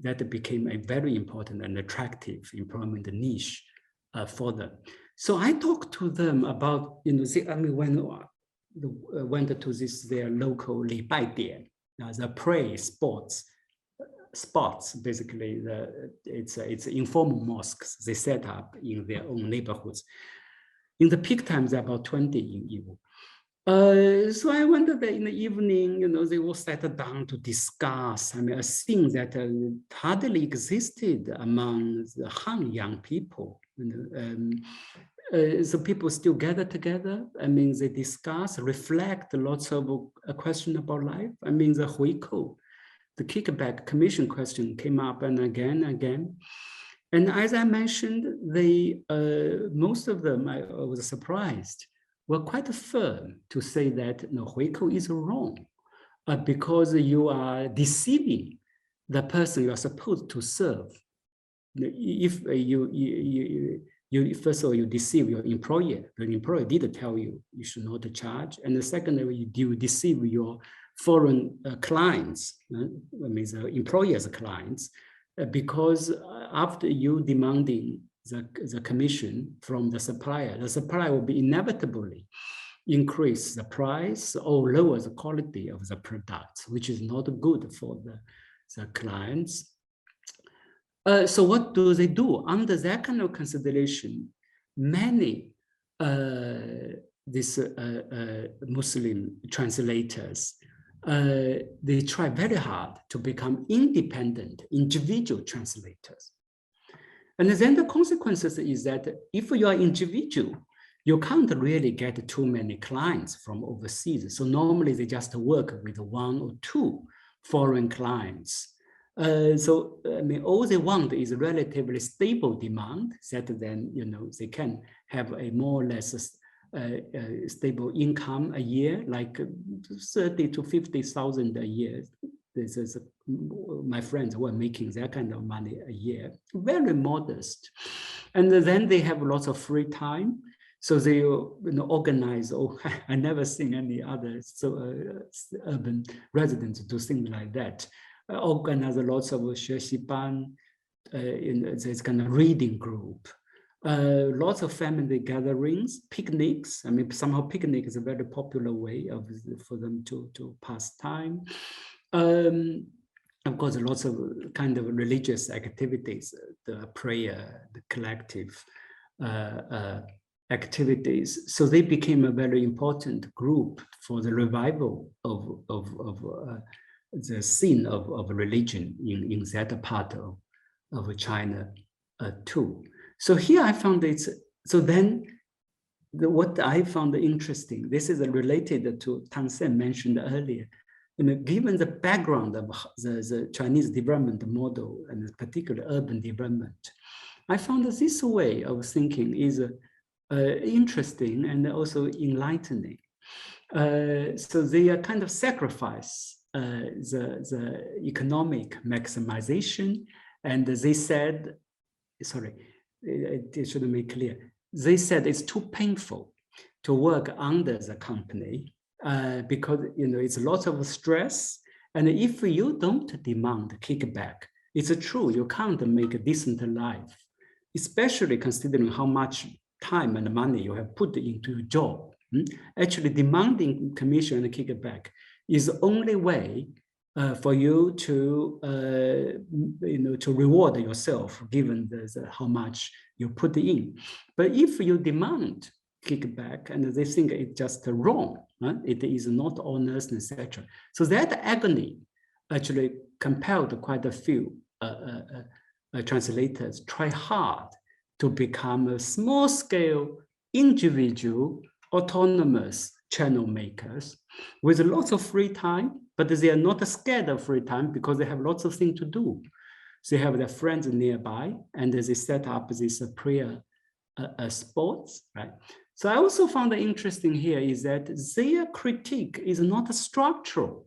that became a very important and attractive employment niche for them. So I talked to them about, when went to their local Li Bai Dian, the prayer spots, basically, it's informal mosques they set up in their own neighborhoods. In the peak times, there are about 20 in EU. So I wonder that in the evening, they all sat down to discuss, I mean, a thing that hardly existed among the Han young people. So people still gather together. I mean, they discuss, reflect lots of questions about life. I mean, the huikou, the kickback commission question came up and again. And as I mentioned, most of them, I was surprised, were quite firm to say that huikou is wrong. because you are deceiving the person you are supposed to serve. If you first of all, you deceive your employer. The employer did tell you you should not charge. And the second, you deceive your foreign clients, I mean the employer's clients, because after you demanding the commission from the supplier will be inevitably increase the price or lower the quality of the products, which is not good for the clients. So what do they do? Under that kind of consideration, many Muslim translators, they try very hard to become independent, individual translators. And then the consequences is that if you are individual, you can't really get too many clients from overseas. So normally they just work with one or two foreign clients. So I mean, all they want is relatively stable demand that then, you know, they can have a more or less stable income a year, like 30 to 50,000 a year. This is my friends who are making that kind of money a year, very modest. And then they have lots of free time. So they organize, I never seen any other urban residents do things like that. Organize lots of 学习班, this kind of reading group, lots of family gatherings, picnics. I mean, somehow picnic is a very popular way for them to pass time. Of course, lots of kind of religious activities, the prayer, the collective activities. So they became a very important group for the revival of the scene of religion in that part of China too. So here I found so then what I found interesting, this is related to Tansen mentioned earlier, given the background of the Chinese development model and particularly urban development, I found that this way of thinking is interesting and also enlightening. So they are kind of sacrifice the economic maximization, and they said, sorry, it should make clear. They said it's too painful to work under the company because it's lots of stress, and if you don't demand kickback, it's true you can't make a decent life, especially considering how much time and money you have put into your job. Actually, demanding commission and kickback is the only way for you to to reward yourself, given how much you put in. But if you demand kickback and they think it's just wrong, it is not honest, etc. So that agony actually compelled quite a few translators try hard to become a small-scale, individual, autonomous channel makers with lots of free time, but they are not scared of free time because they have lots of things to do. They have their friends nearby, and they set up this prayer sports, right? So I also found that interesting here is that their critique is not structural.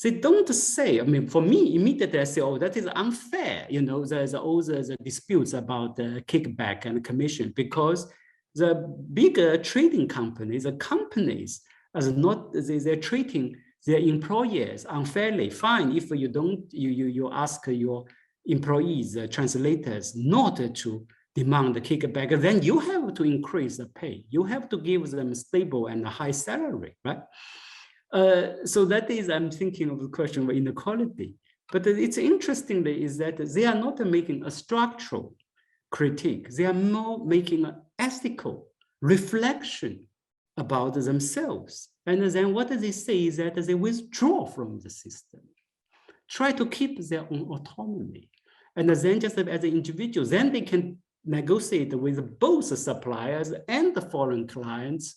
They don't say, I mean, for me, immediately I say, oh, that is unfair. There's all the disputes about the kickback and commission, because the bigger trading companies, the companies, they're treating their employers unfairly. Fine, if you don't, you ask your employees, translators, not to demand the kickback, then you have to increase the pay. You have to give them stable and high salary, right? So that is, I'm thinking of the question of inequality. But it's interestingly is that they are not making a structural critique. They are more making an ethical reflection about themselves. And then what they say is that they withdraw from the system, try to keep their own autonomy. And then just as an individual, then they can negotiate with both the suppliers and the foreign clients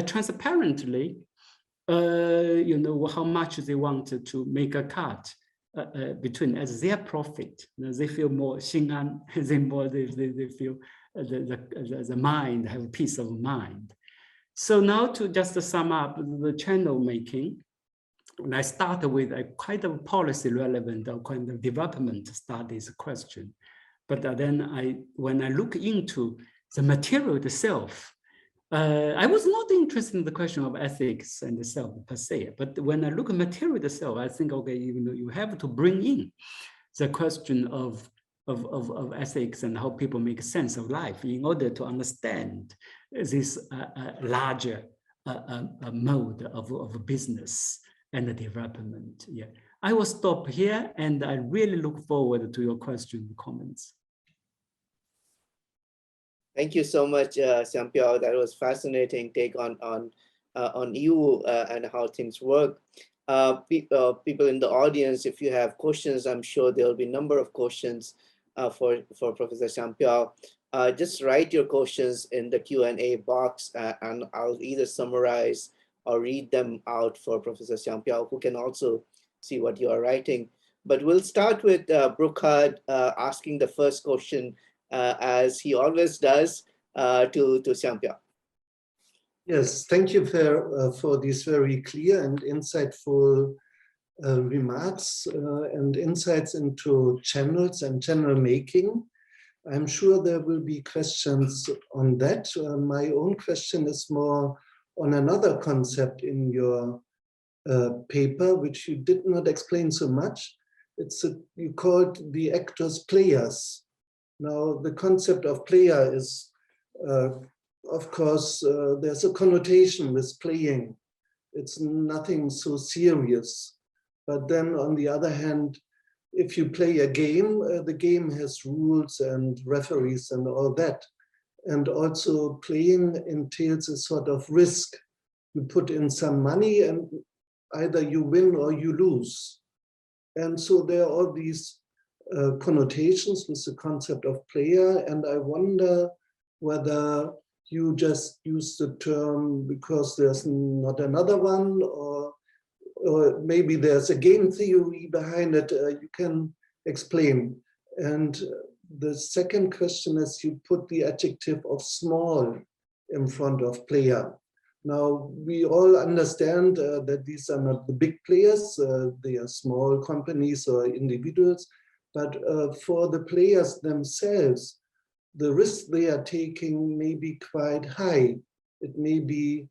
transparently, how much they want to make a cut between as their profit. They feel more xing'an, they feel the mind, have peace of mind. So now to just sum up the channel making, when I started with a quite a policy relevant or kind of development studies question. But then when I look into the material itself, I was not interested in the question of ethics and the self per se, but when I look at material itself, I think, okay, you have to bring in the question of ethics and how people make sense of life in order to understand this larger mode of business and the development. Yeah, I will stop here, and I really look forward to your questions and comments. Thank you so much, Xiangpiao. That was fascinating take on you and how things work. People in the audience, if you have questions, I'm sure there will be a number of questions for Professor Xiangpiao. Just write your questions in the Q&A box, and I'll either summarize or read them out for Professor Xiangpiao, who can also see what you are writing. But we'll start with Burkhard asking the first question, as he always does, to Xiangpiao. Yes, thank you for these very clear and insightful remarks and insights into channels and channel making. I'm sure there will be questions on that. My own question is more on another concept in your paper, which you did not explain so much. You called the actors players. Now, the concept of player is, of course, there's a connotation with playing. It's nothing so serious. But then on the other hand, if you play a game, the game has rules and referees and all that. And also playing entails a sort of risk. You put in some money and either you win or you lose. And so there are all these connotations with the concept of player. And I wonder whether you just use the term because there's not another one, or maybe there's a game theory behind it. You can explain. And the second question is, you put the adjective of small in front of player. Now, we all understand that these are not the big players. They are small companies or individuals. But for the players themselves, the risk they are taking may be quite high. It may be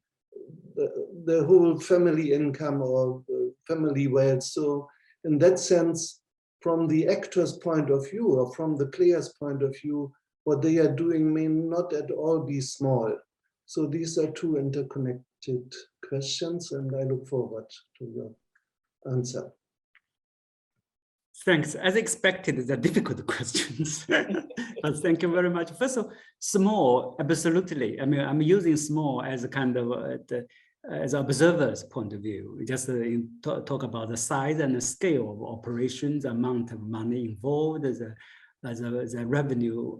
the whole family income or family wealth. So in that sense, from the actor's point of view or from the player's point of view, what they are doing may not at all be small. So these are two interconnected questions, and I look forward to your answer. Thanks. As expected, they're difficult questions. But thank you very much. First of all, small, absolutely. I mean, I'm using small as a kind of as observer's point of view. Just talk about the size and the scale of operations, amount of money involved, the revenue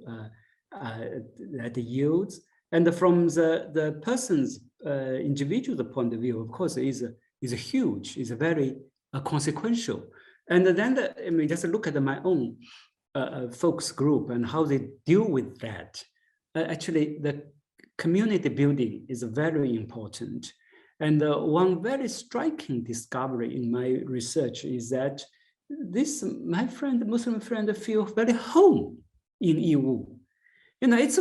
that yields, and from the person's individual point of view, of course, is huge. Is very consequential. And then, I mean, just look at my own folks group and how they deal with that. Actually, the community building is very important. And one very striking discovery in my research is that my friend, Muslim friend, feel very home in EU. You know, there's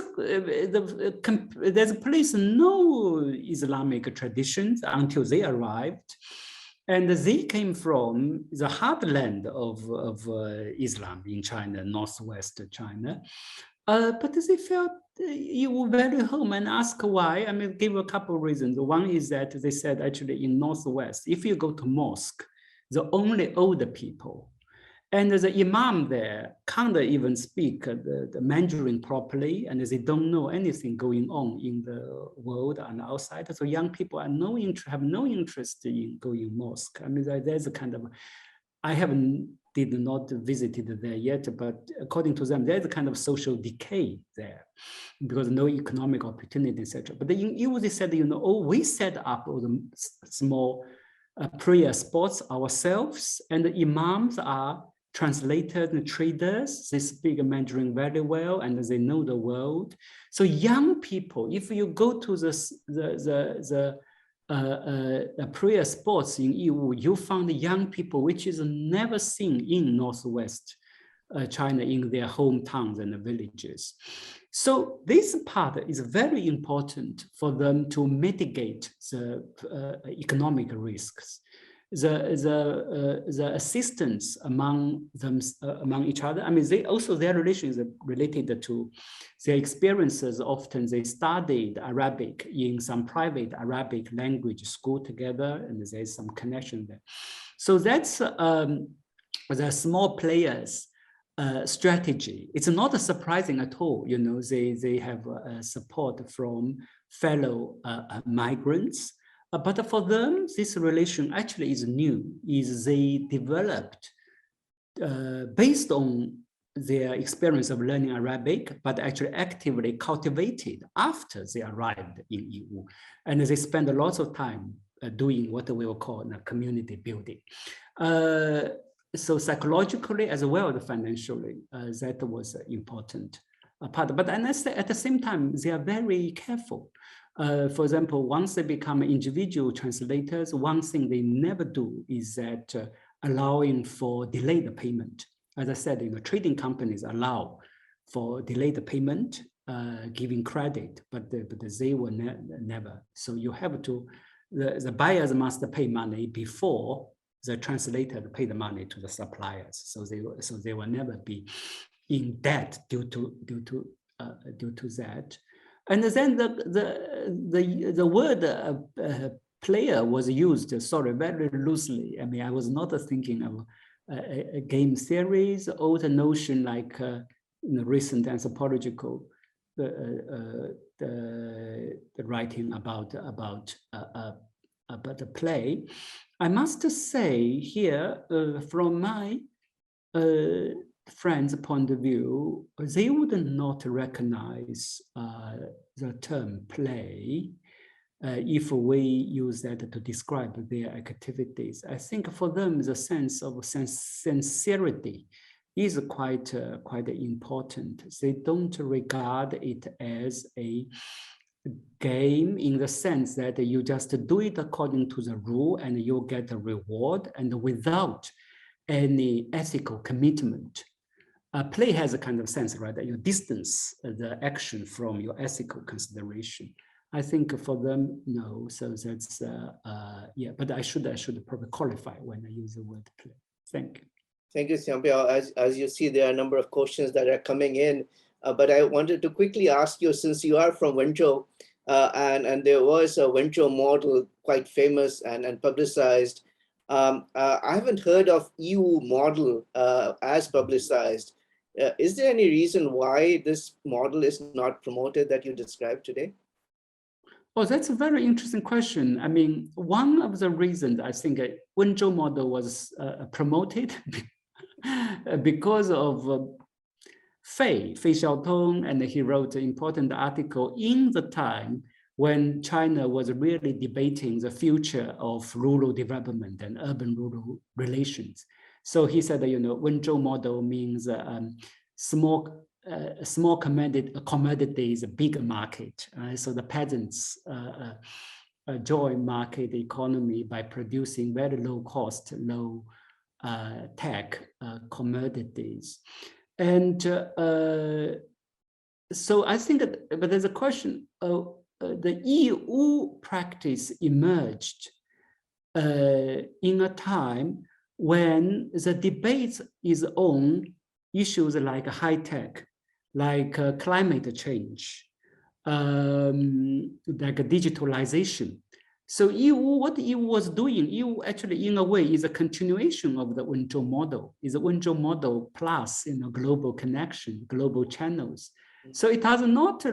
a place no Islamic traditions until they arrived. And they came from the heartland of Islam in China, northwest China. But they felt you were very home, and ask why. I mean, give a couple of reasons. One is that they said actually in northwest, if you go to mosque, the only older people, and the imam there can't even speak the Mandarin properly, and they don't know anything going on in the world and outside. So young people have no interest in going mosque. I mean, there's a kind of, I did not visited there yet, but according to them, there's a kind of social decay there because no economic opportunity, etc. But in EU, they said, we set up all the small prayer spots ourselves, and the imams are translators and traders. They speak Mandarin very well, and they know the world. So young people, if you go to the prayer sports in EU, you found young people, which is never seen in Northwest China, in their hometowns and villages. So this part is very important for them to mitigate the economic risks. The assistance among them, among each other. I mean, their relations are related to their experiences. Often they studied Arabic in some private Arabic language school together, and there's some connection there. So that's the small players strategy. It's not surprising at all. You know, they have support from fellow migrants. But for them, this relation actually is new, is they developed based on their experience of learning Arabic, but actually actively cultivated after they arrived in EU. And they spend a lot of time doing what we will call community building. So psychologically as well as financially, that was important part. But at the same time, they are very careful. For example, once they become individual translators, one thing they never do is that allowing for delayed payment. As I said, trading companies allow for delayed payment, giving credit, but they will never. So you have to, the buyers must pay money before the translator pay the money to the suppliers. So they will never be in debt due to that. And then the word player was used, very loosely. I mean, I was not thinking of a game series or the notion like in the recent anthropological the writing about the play. I must say here, from my friends' point of view, they would not recognize the term play if we use that to describe their activities. I think for them, the sense of sincerity is quite important. They don't regard it as a game in the sense that you just do it according to the rule and you get a reward, and without any ethical commitment. Play has a kind of sense, right, that you distance the action from your ethical consideration. I think for them, no. So that's yeah. But I should probably qualify when I use the word play. Thank you. Thank you, Xiangbiao. As you see, there are a number of questions that are coming in. But I wanted to quickly ask you, since you are from Wenzhou, and there was a Wenzhou model quite famous and publicized. I haven't heard of EU model as publicized. Is there any reason why this model is not promoted that you described today? Oh, that's a very interesting question. I mean, one of the reasons I think Wenzhou model was promoted because of Fei Xiaotong, and he wrote an important article in the time when China was really debating the future of rural development and urban-rural relations. So he said that, Wenzhou model means small commodities, a big market. So the peasants join market economy by producing very low cost, low tech commodities. And so I think that, but there's a question, the EU practice emerged in a time when the debate is on issues like high tech, like climate change, like digitalization. So what EU was doing, EU actually in a way is a continuation of the Wenzhou model, is a Wenzhou model plus global connection, global channels. So it does not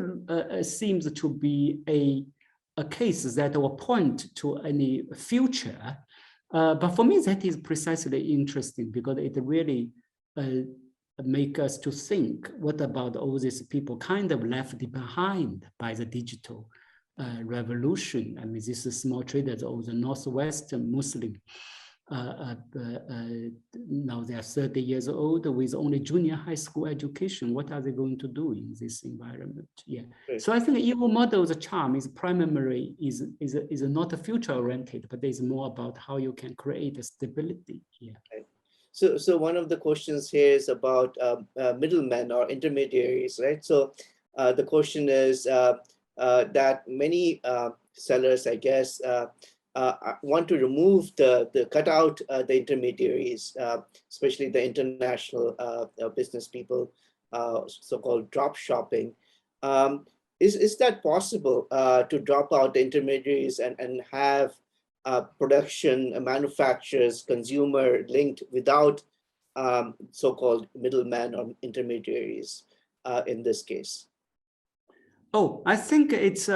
seems to be a case that will point to any future. But for me, that is precisely interesting because it really make us to think, what about all these people kind of left behind by the digital revolution? I mean, this is small traders or the Northwestern Muslim now they are 30 years old with only junior high school education. What are they going to do in this environment? Yeah. Right. So I think EU model's charm is primarily is not future oriented, but it's more about how you can create a stability. Yeah. Right. So one of the questions here is about middlemen or intermediaries, right? So the question is that many sellers, I guess, want to remove cut out the intermediaries, especially the international business people, so-called drop shopping. Is that possible to drop out the intermediaries and have production, manufacturers, consumer linked without so-called middlemen or intermediaries in this case? Oh, I think it's we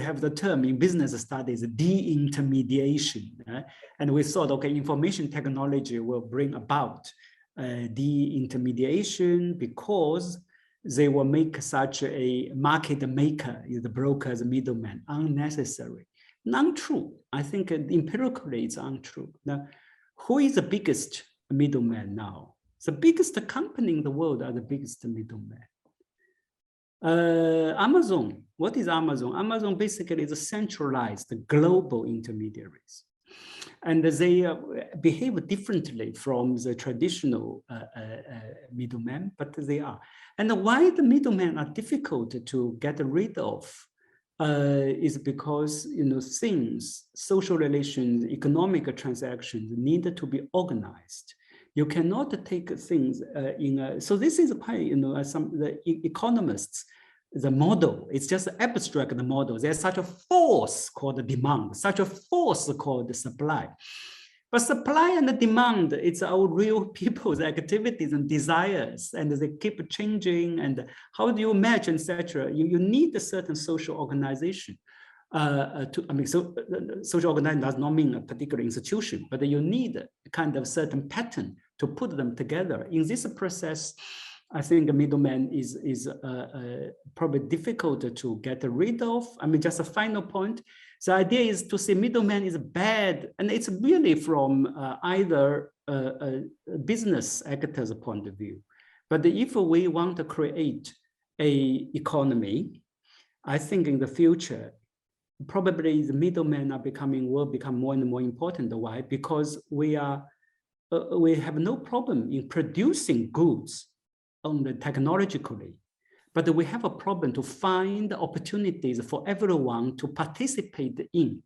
have the term in business studies, de-intermediation, and we thought, okay, information technology will bring about de-intermediation because they will make such a market maker, the brokers, middlemen, unnecessary. Untrue. I think empirically it's untrue. Now, who is the biggest middleman now? The biggest company in the world are the biggest middlemen. Amazon, what is Amazon? Amazon basically is a centralized global intermediaries. And they behave differently from the traditional middlemen, but they are. And why the middlemen are difficult to get rid of is because things, social relations, economic transactions need to be organized. You cannot take things so this is quite, some the economists, the model, it's just abstract the model. There's such a force called demand, such a force called supply. But supply and demand, it's our real people's activities and desires, and they keep changing. And how do you match, etc.? You need a certain social organization. Social organization does not mean a particular institution, but you need a kind of certain pattern to put them together. In this process, I think a middleman is probably difficult to get rid of. Just a final point. The idea is to say middleman is bad, and it's really from either a business actor's point of view. But if we want to create an economy, I think in the future, probably the middlemen will become more and more important. Why? Because we have no problem in producing goods only technologically, but we have a problem to find opportunities for everyone to participate in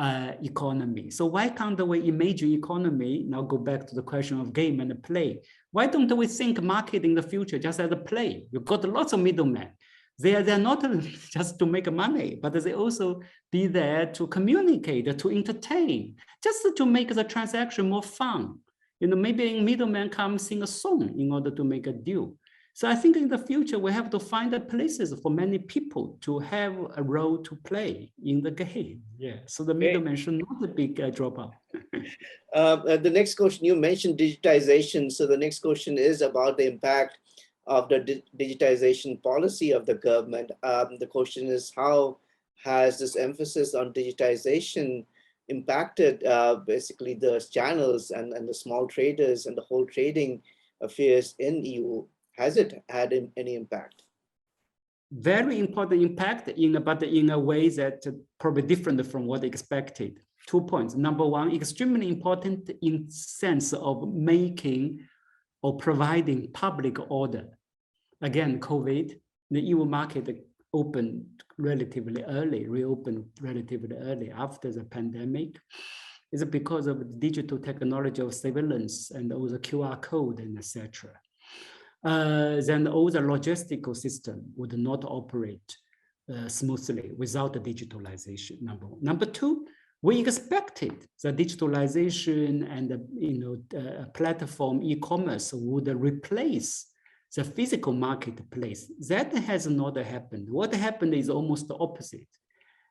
economy. So why can't we imagine economy? Now go back to the question of game and play. Why don't we think market in the future just as a play? You've got lots of middlemen. They're not just to make money, but they also be there to communicate, to entertain, just to make the transaction more fun. Maybe a middleman comes sing a song in order to make a deal. So I think in the future, we have to find places for many people to have a role to play in the game. Yeah. So the middleman should not be a dropout. The next question, you mentioned digitization. So the next question is about the impact of the digitization policy of the government. The question is, how has this emphasis on digitization impacted basically the channels and the small traders and the whole trading affairs in EU? Has it had any impact? Very important impact, but in a way that probably different from what expected. 2 points. Number one, extremely important in sense of making or providing public order. Again, COVID, the EU market reopened relatively early after the pandemic. Is because of digital technology of surveillance and all the QR code and etc. Then all the logistical system would not operate smoothly without the digitalization, number one. Number two, we expected the digitalization and platform e-commerce would replace the physical marketplace. That has not happened. What happened is almost the opposite.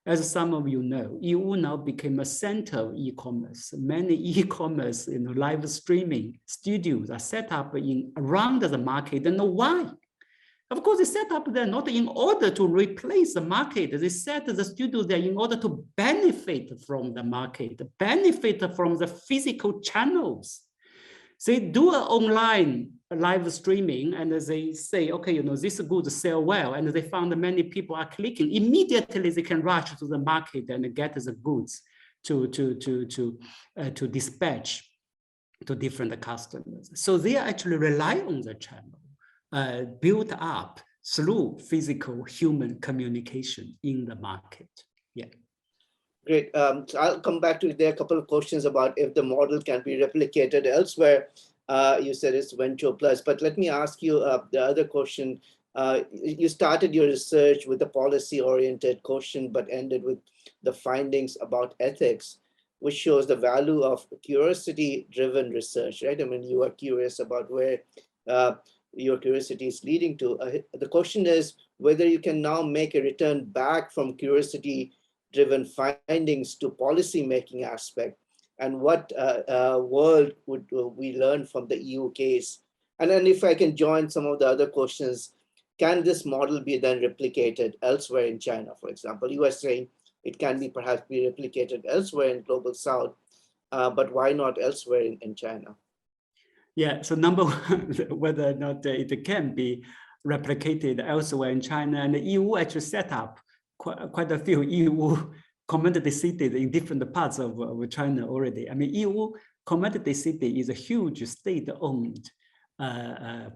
As some of you know, EU now became a center of e-commerce. Many e-commerce, live streaming studios are set up around the market. And why? Of course, they set up there not in order to replace the market. They set the studios there in order to benefit from the market, benefit from the physical channels. They do an online live streaming and they say, okay, you know, this goods sell well, and they found that many people are clicking. Immediately they can rush to the market and get the goods to dispatch to different customers. So they actually rely on the channel built up through physical human communication in the market. Yeah. Great. So I'll come back to there are a couple of questions about if the model can be replicated elsewhere. You said it's venture plus, but let me ask you the other question. You started your research with a policy-oriented question, but ended with the findings about ethics, which shows the value of curiosity-driven research, right? I mean, you are curious about where your curiosity is leading to. The question is whether you can now make a return back from curiosity-driven findings to policy-making aspect, and what world would we learn from the EU case? And then if I can join some of the other questions, can this model be then replicated elsewhere in China, for example? You are saying it can be perhaps be replicated elsewhere in Global South, but why not elsewhere in China? Yeah, so number one, whether or not it can be replicated elsewhere in China, and the EU actually set up quite a few EU commodity cities in different parts of China already. I mean, EU commodity city is a huge state-owned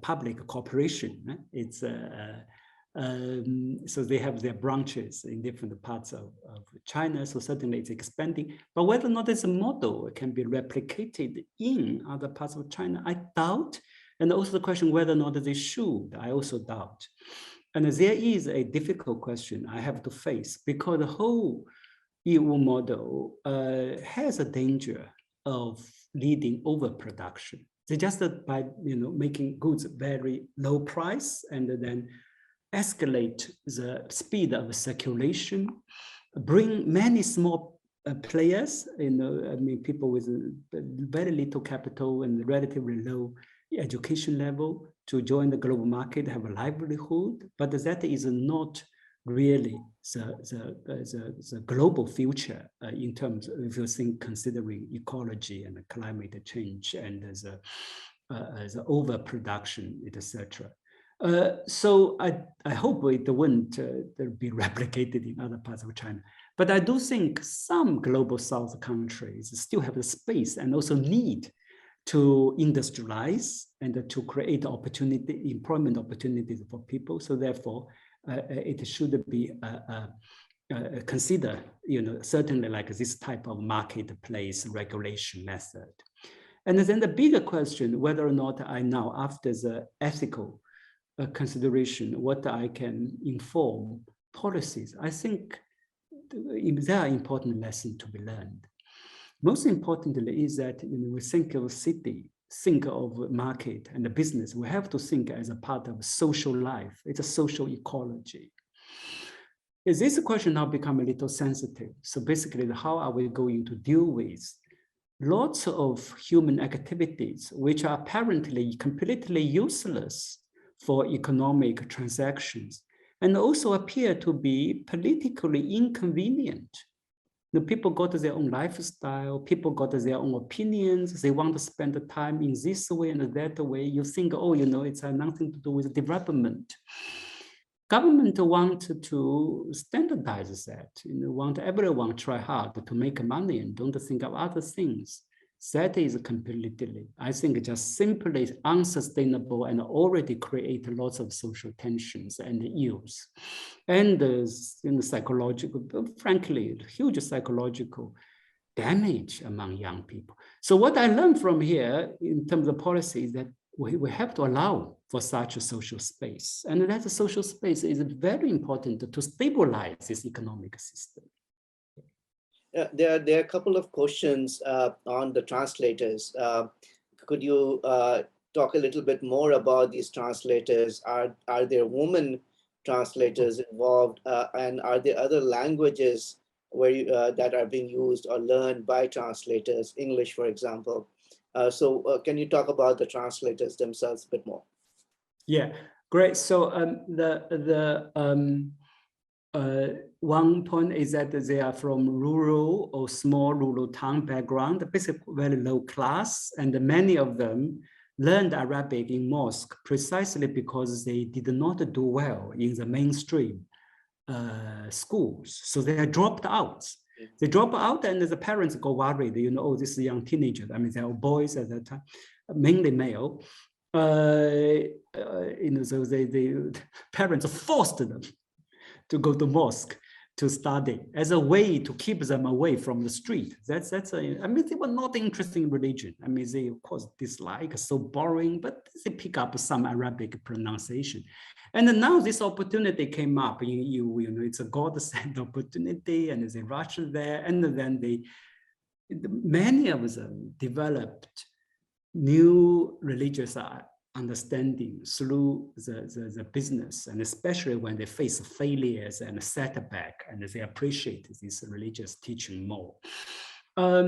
public corporation. It's so they have their branches in different parts of China, so certainly it's expanding. But whether or not this model can be replicated in other parts of China, I doubt. And also the question whether or not they should, I also doubt. And there is a difficult question I have to face, because the whole EU model has a danger of leading overproduction. They just by making goods very low price and then escalate the speed of circulation, bring many small players, I mean, people with very little capital and relatively low education level to join the global market, have a livelihood, but that is not really the global future in terms of, if you think, considering ecology and climate change and the overproduction, etc. So I hope it won't be replicated in other parts of China. But I do think some global South countries still have the space and also need to industrialize and to create employment opportunities for people. So therefore, it should be considered, certainly like this type of marketplace regulation method. And then the bigger question, whether or not I now, after the ethical consideration, what I can inform policies, I think there are important lessons to be learned. Most importantly is that we think of city, think of market and the business. We have to think as a part of social life. It's a social ecology. Is this question now become a little sensitive? So basically, how are we going to deal with lots of human activities which are apparently completely useless for economic transactions and also appear to be politically inconvenient? The people got their own lifestyle, people got their own opinions, they want to spend the time in this way and that way. You think, oh, it's nothing to do with development. Government want to standardize that, want everyone to try hard to make money and don't think of other things. That is completely, I think, just simply unsustainable and already create lots of social tensions and ills. And psychological, frankly, huge psychological damage among young people. So what I learned from here in terms of policy is that we have to allow for such a social space. And that social space is very important to stabilize this economic system. There are a couple of questions on the translators. Could you talk a little bit more about these translators? Are there women translators involved? And are there other languages where that are being used or learned by translators, English, for example? So can you talk about the translators themselves a bit more? Yeah, Great. So one point is that they are from rural or small rural town background, basically very low class, and many of them learned Arabic in mosque precisely because they did not do well in the mainstream schools. So they are dropped out. They drop out and the parents go worried, you know, oh, this is young teenager. I mean, they are boys at that time, mainly male. You know, so the parents forced them to go to mosque to study as a way to keep them away from the street. I mean, they were not interested in religion. I mean, they of course dislike, so boring, but they pick up some Arabic pronunciation. And now this opportunity came up. You know, it's a God-sent opportunity, and they rush there, and then many of them developed new religious understanding through the business, and especially when they face failures and setback, and they appreciate this religious teaching more. I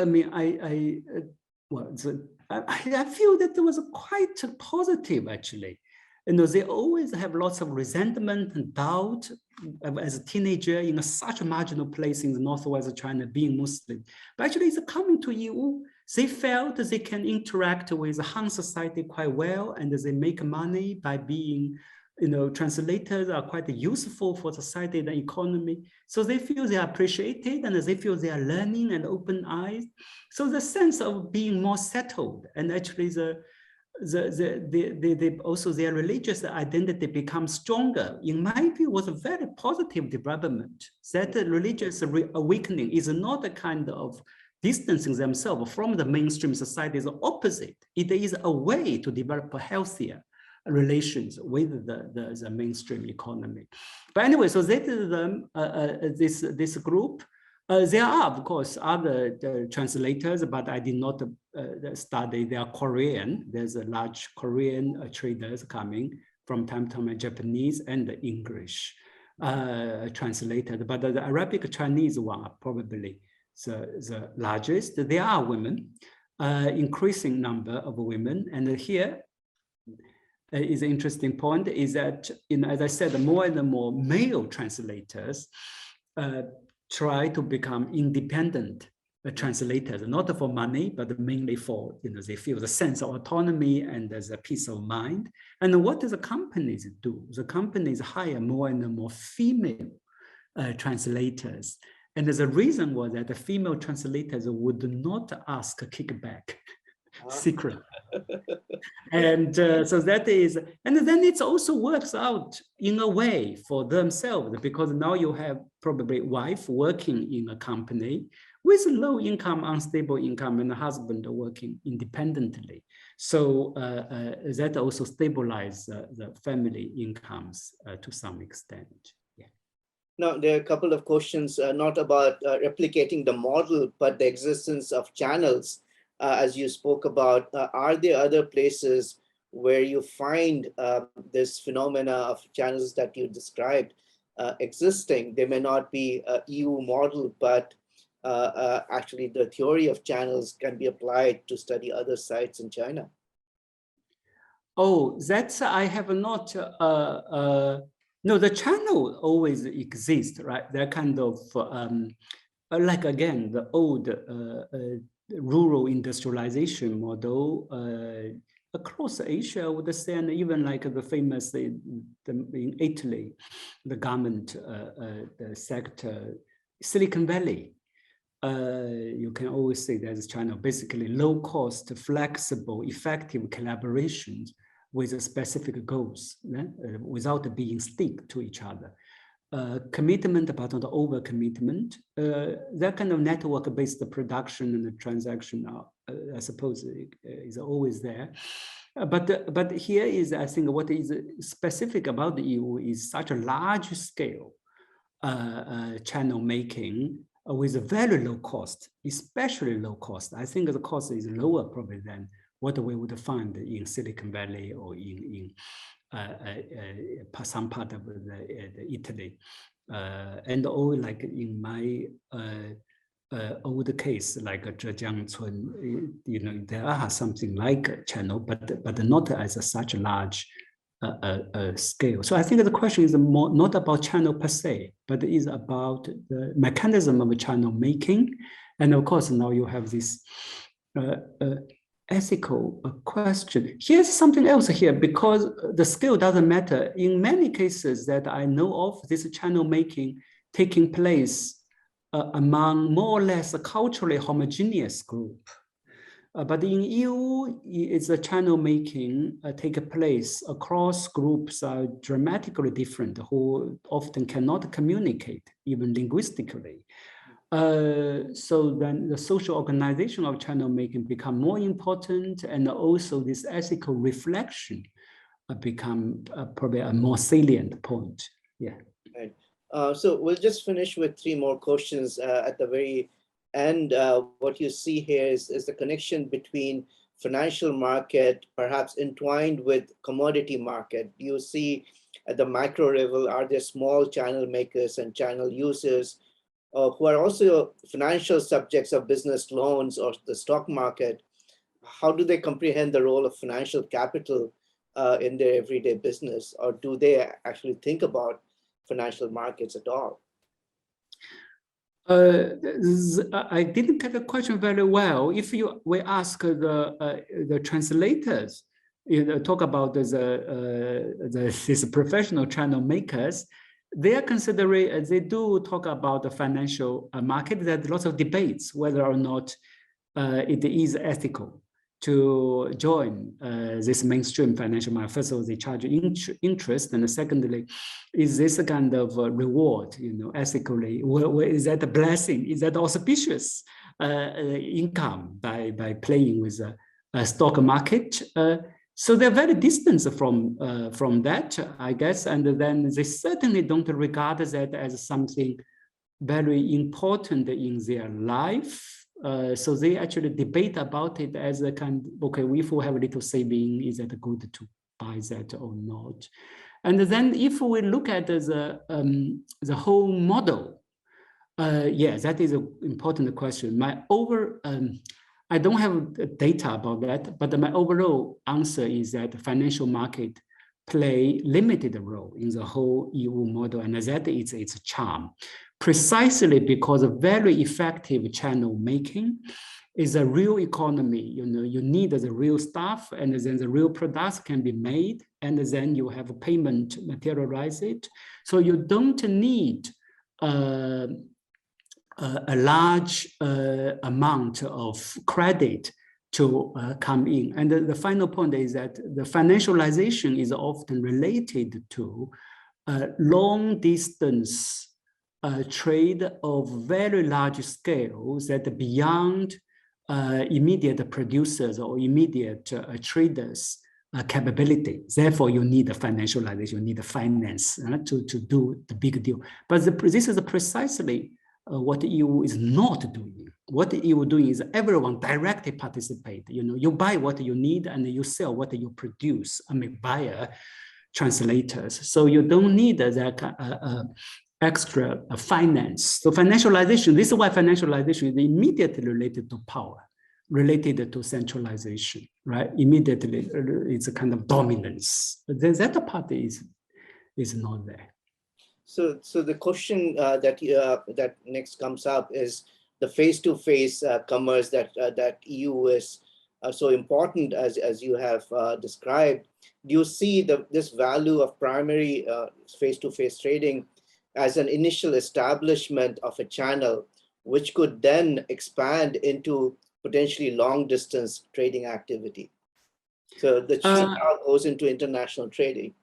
mean, I feel that it was quite positive, actually. You know, they always have lots of resentment and doubt as a teenager in such a marginal place in the northwest China, being Muslim. But actually, it's coming to EU. They felt they can interact with the Han society quite well, and they make money by being, you know, translators are quite useful for society and the economy. So they feel they are appreciated, and they feel they are learning and open eyes. So the sense of being more settled, and actually also their religious identity becomes stronger, in my view, was a very positive development. That religious awakening is not a kind of distancing themselves from the mainstream society. Is the opposite. It is a way to develop healthier relations with the mainstream economy. But anyway, so that is this group. There are, of course, other translators, but I did not study. They are Korean. There's a large Korean traders coming from time to time, Japanese and English translated. But the Arabic Chinese one are probably the largest. There are women, increasing number of women. And here is an interesting point is that, you know, as I said, more and more male translators try to become independent translators, not for money, but mainly for, you know, they feel the sense of autonomy and there's a peace of mind. And what do the companies do? The companies hire more and more female translators. And the reason was that the female translators would not ask a kickback secret. And so that is, and then it also works out in a way for themselves, because now you have probably wife working in a company with low income, unstable income, and a husband working independently. So that also stabilizes the family incomes to some extent. Yeah. Now, there are a couple of questions, not about replicating the model, but the existence of channels. As you spoke about, are there other places where you find this phenomena of channels that you described existing? They may not be a EU model, but actually the theory of channels can be applied to study other sites in China. Oh, that's, I have not, no, the channel always exists, right? That kind of, like again, the old rural industrialization model across Asia, I would say, and even like the famous in Italy, the garment the sector, Silicon Valley. You can always say there's China, basically low cost, flexible, effective collaborations with specific goals, without being stick to each other. Commitment, but not over-commitment. That kind of network-based production and transaction, I suppose, is always there. But here is, I think, what is specific about the EU is such a large-scale channel making with a very low cost, especially low cost. I think the cost is lower probably than what we would find in Silicon Valley or in some part of the Italy, and all like in my old case like Zhejiang Cun, there are something like a channel, but not as such a large scale. So I think the question is more not about channel per se, but is about the mechanism of channel making. And of course, now you have this ethical question. Here's something else here, because the scale doesn't matter. In many cases that I know of, this channel making taking place among more or less a culturally homogeneous group. But in EU, it's a channel making take place across groups are dramatically different, who often cannot communicate, even linguistically. So then the social organization of channel making become more important, and also this ethical reflection become probably a more salient point. Yeah. Right. So we'll just finish with 3 more questions at the very end. What you see here is the connection between financial market, perhaps entwined with commodity market. You see at the micro level, are there small channel makers and channel users who are also financial subjects of business loans or the stock market? How do they comprehend the role of financial capital in their everyday business? Or do they actually think about financial markets at all? I didn't get the question very well. If we ask the translators, talk about these professional channel makers, they are considering, they do talk about the financial market. There's lots of debates whether or not it is ethical to join this mainstream financial market. First of all, they charge interest, and secondly, is this a kind of reward, ethically? Is that a blessing? Is that auspicious income by playing with a stock market? So they're very distant from that, I guess, and then they certainly don't regard that as something very important in their life. So they actually debate about it as a kind, okay, if we have a little saving, is it good to buy that or not? And then if we look at the whole model, yeah, that is an important question. I don't have data about that, but my overall answer is that the financial market play limited role in the whole EU model, and that is its charm. Precisely because a very effective channel making is a real economy. You need the real stuff, and then the real products can be made, and then you have a payment materialize it. So you don't need a large amount of credit to come in. And the final point is that the financialization is often related to long distance trade of very large scales that beyond immediate producers or immediate traders capability. Therefore, you need the financialization, you need the finance to do the big deal. But this is precisely what the EU is not doing. What the EU is doing is everyone directly participate. You buy what you need and you sell what you produce, via translators. So you don't need that extra finance. So financialization, this is why financialization is immediately related to power, related to centralization, right? Immediately, it's a kind of dominance. But that part is not there. So the question that next comes up is the face-to-face commerce that EU is so important as you have described. Do you see this value of primary face-to-face trading as an initial establishment of a channel, which could then expand into potentially long-distance trading activity? So the channel goes into international trading.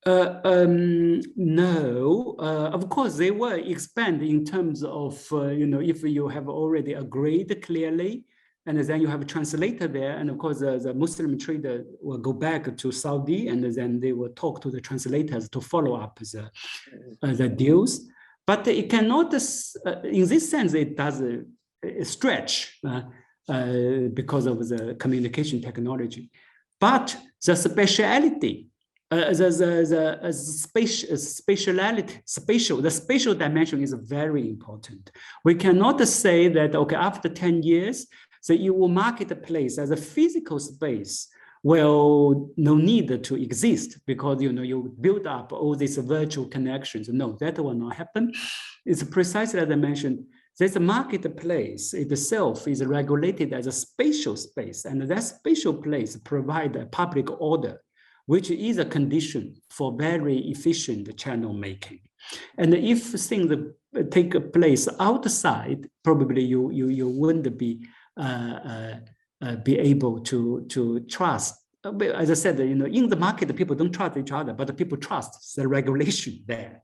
No, of course they will expand in terms of, if you have already agreed clearly, and then you have a translator there, and of course the Muslim trader will go back to Saudi, and then they will talk to the translators to follow up the deals. But it cannot, in this sense, it does stretch because of the communication technology. But the speciality the spatial dimension is very important. We cannot say that, okay, after 10 years, the EU marketplace as a physical space will no need to exist because you build up all these virtual connections. No, that will not happen. It's precisely as I mentioned, this marketplace itself is regulated as a spatial space, and that spatial place provides a public order, which is a condition for very efficient channel making. And if things take place outside, probably you wouldn't be able to trust. As I said, in the market, people don't trust each other, but the people trust the regulation there.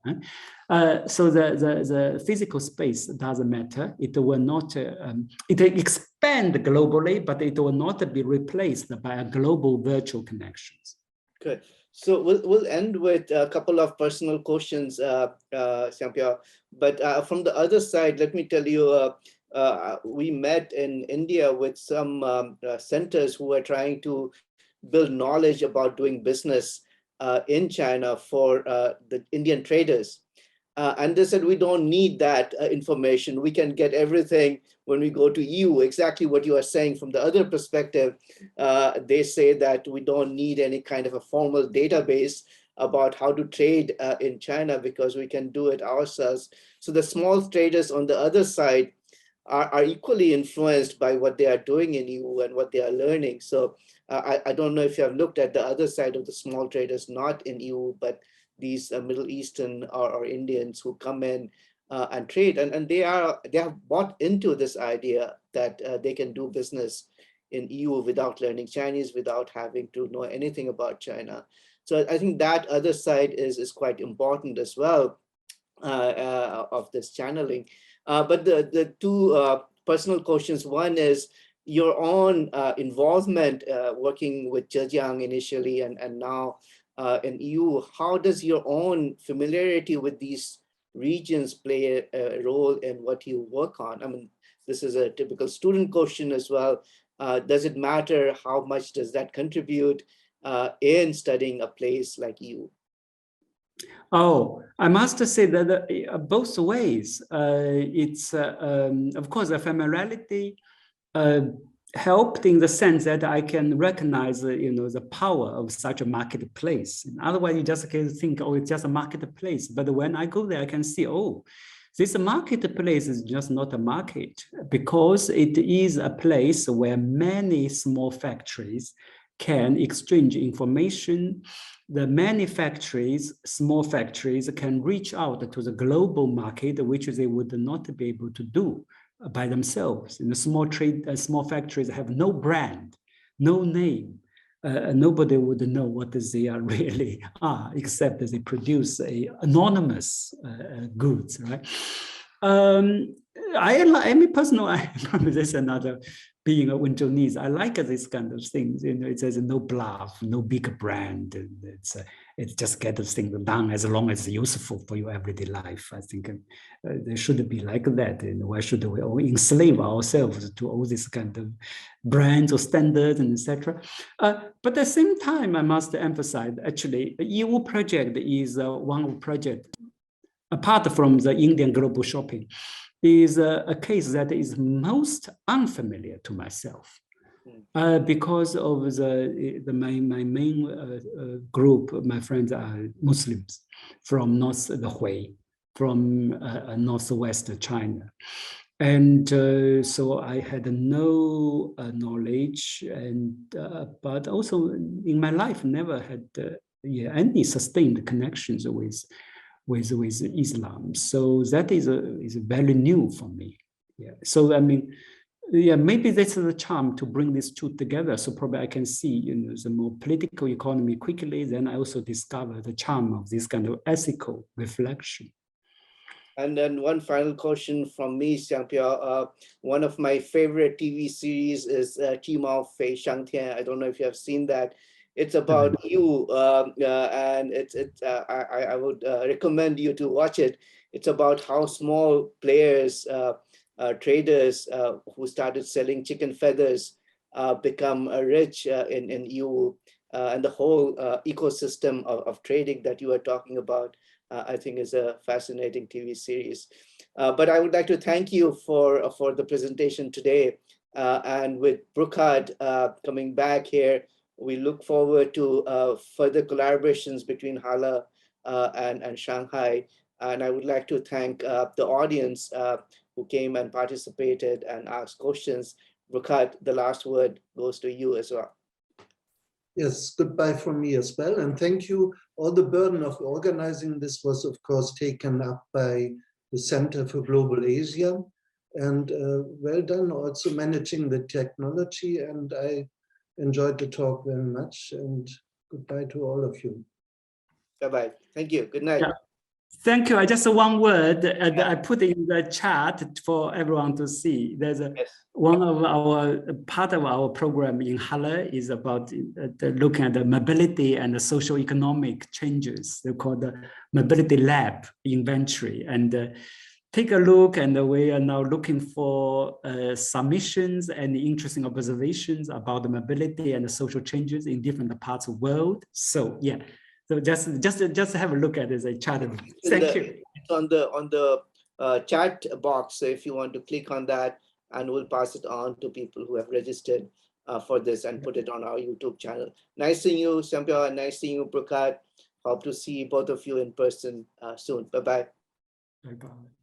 So the physical space doesn't matter. It will not, it expand globally, but it will not be replaced by a global virtual connections. Good. So we'll end with a couple of personal questions, Jean-Pierre. But from the other side, let me tell you, we met in India with some centers who are trying to build knowledge about doing business in China for the Indian traders. And they said, we don't need that information. We can get everything when we go to EU, exactly what you are saying. From the other perspective, they say that we don't need any kind of a formal database about how to trade in China because we can do it ourselves. So the small traders on the other side are equally influenced by what they are doing in EU and what they are learning. So I don't know if you have looked at the other side of the small traders, not in EU, but these Middle Eastern or Indians who come in and trade, and they have bought into this idea that they can do business in EU without learning Chinese, without having to know anything about China. So I think that other side is quite important as well of this channeling. But the two personal questions, one is your own involvement working with Zhejiang initially and now in EU. How does your own familiarity with these regions play a role in what you work on? I mean, this is a typical student question as well. Does it matter? How much does that contribute in studying a place like EU? Oh, I must say that both ways. It's of course a familiarity helped in the sense that I can recognize, the power of such a marketplace. Otherwise, you just can think, oh, it's just a marketplace. But when I go there, I can see, oh, this marketplace is just not a market because it is a place where many small factories can exchange information. The many factories, small factories, can reach out to the global market, which they would not be able to do by themselves. In the small factories have no brand, no name. Nobody would know what they are really are, except that they produce anonymous goods, right? I mean, personally, I probably this another being a Wintonese. I like this kind of things. It says no bluff, no big brand. It's just get this thing done as long as it's useful for your everyday life. I think there should be like that. And why should we all enslave ourselves to all this kind of brands or standards and etc. But at the same time, I must emphasize actually, the EU project is one project apart from the Indian global shopping, is a case that is most unfamiliar to myself because of my main group. My friends are Muslims from the Hui, from northwest China, and so I had no knowledge, and but also in my life never had any sustained connections with Islam. So that is very new for me. Yeah. So I mean, yeah, maybe that's the charm to bring these two together. So probably I can see, the more political economy quickly. Then I also discover the charm of this kind of ethical reflection. And then one final question from me, Jean-Pierre. One of my favorite TV series is Timao Fei Shangtian. I don't know if you have seen that. It's about you, and I would recommend you to watch it. It's about how small players, traders who started selling chicken feathers become rich in EU. and the whole ecosystem of trading that you are talking about, I think is a fascinating TV series. But I would like to thank you for the presentation today. And with Burkhard coming back here, we look forward to further collaborations between Halle and Shanghai. And I would like to thank the audience who came and participated and asked questions. Burkhard, the last word goes to you as well. Yes, goodbye from me as well. And thank you. All the burden of organizing this was, of course, taken up by the Center for Global Asia. And well done also managing the technology. And I enjoyed the talk very much. And goodbye to all of you. Bye-bye. Thank you. Good night. Yeah. Thank you. I just one word I put in the chat for everyone to see. There's one of our part of our program in Halle is about looking at the mobility and the socioeconomic changes. They call the Mobility Lab inventory. And take a look, and we are now looking for submissions and interesting observations about the mobility and the social changes in different parts of the world. So yeah. So just have a look at this chat. Thank you. On the chat box, so if you want to click on that, and we'll pass it on to people who have registered for this and put it on our YouTube channel. Nice seeing you, Sampya, and nice seeing you, Burkhard. Hope to see both of you in person soon. Bye-bye. Bye-bye.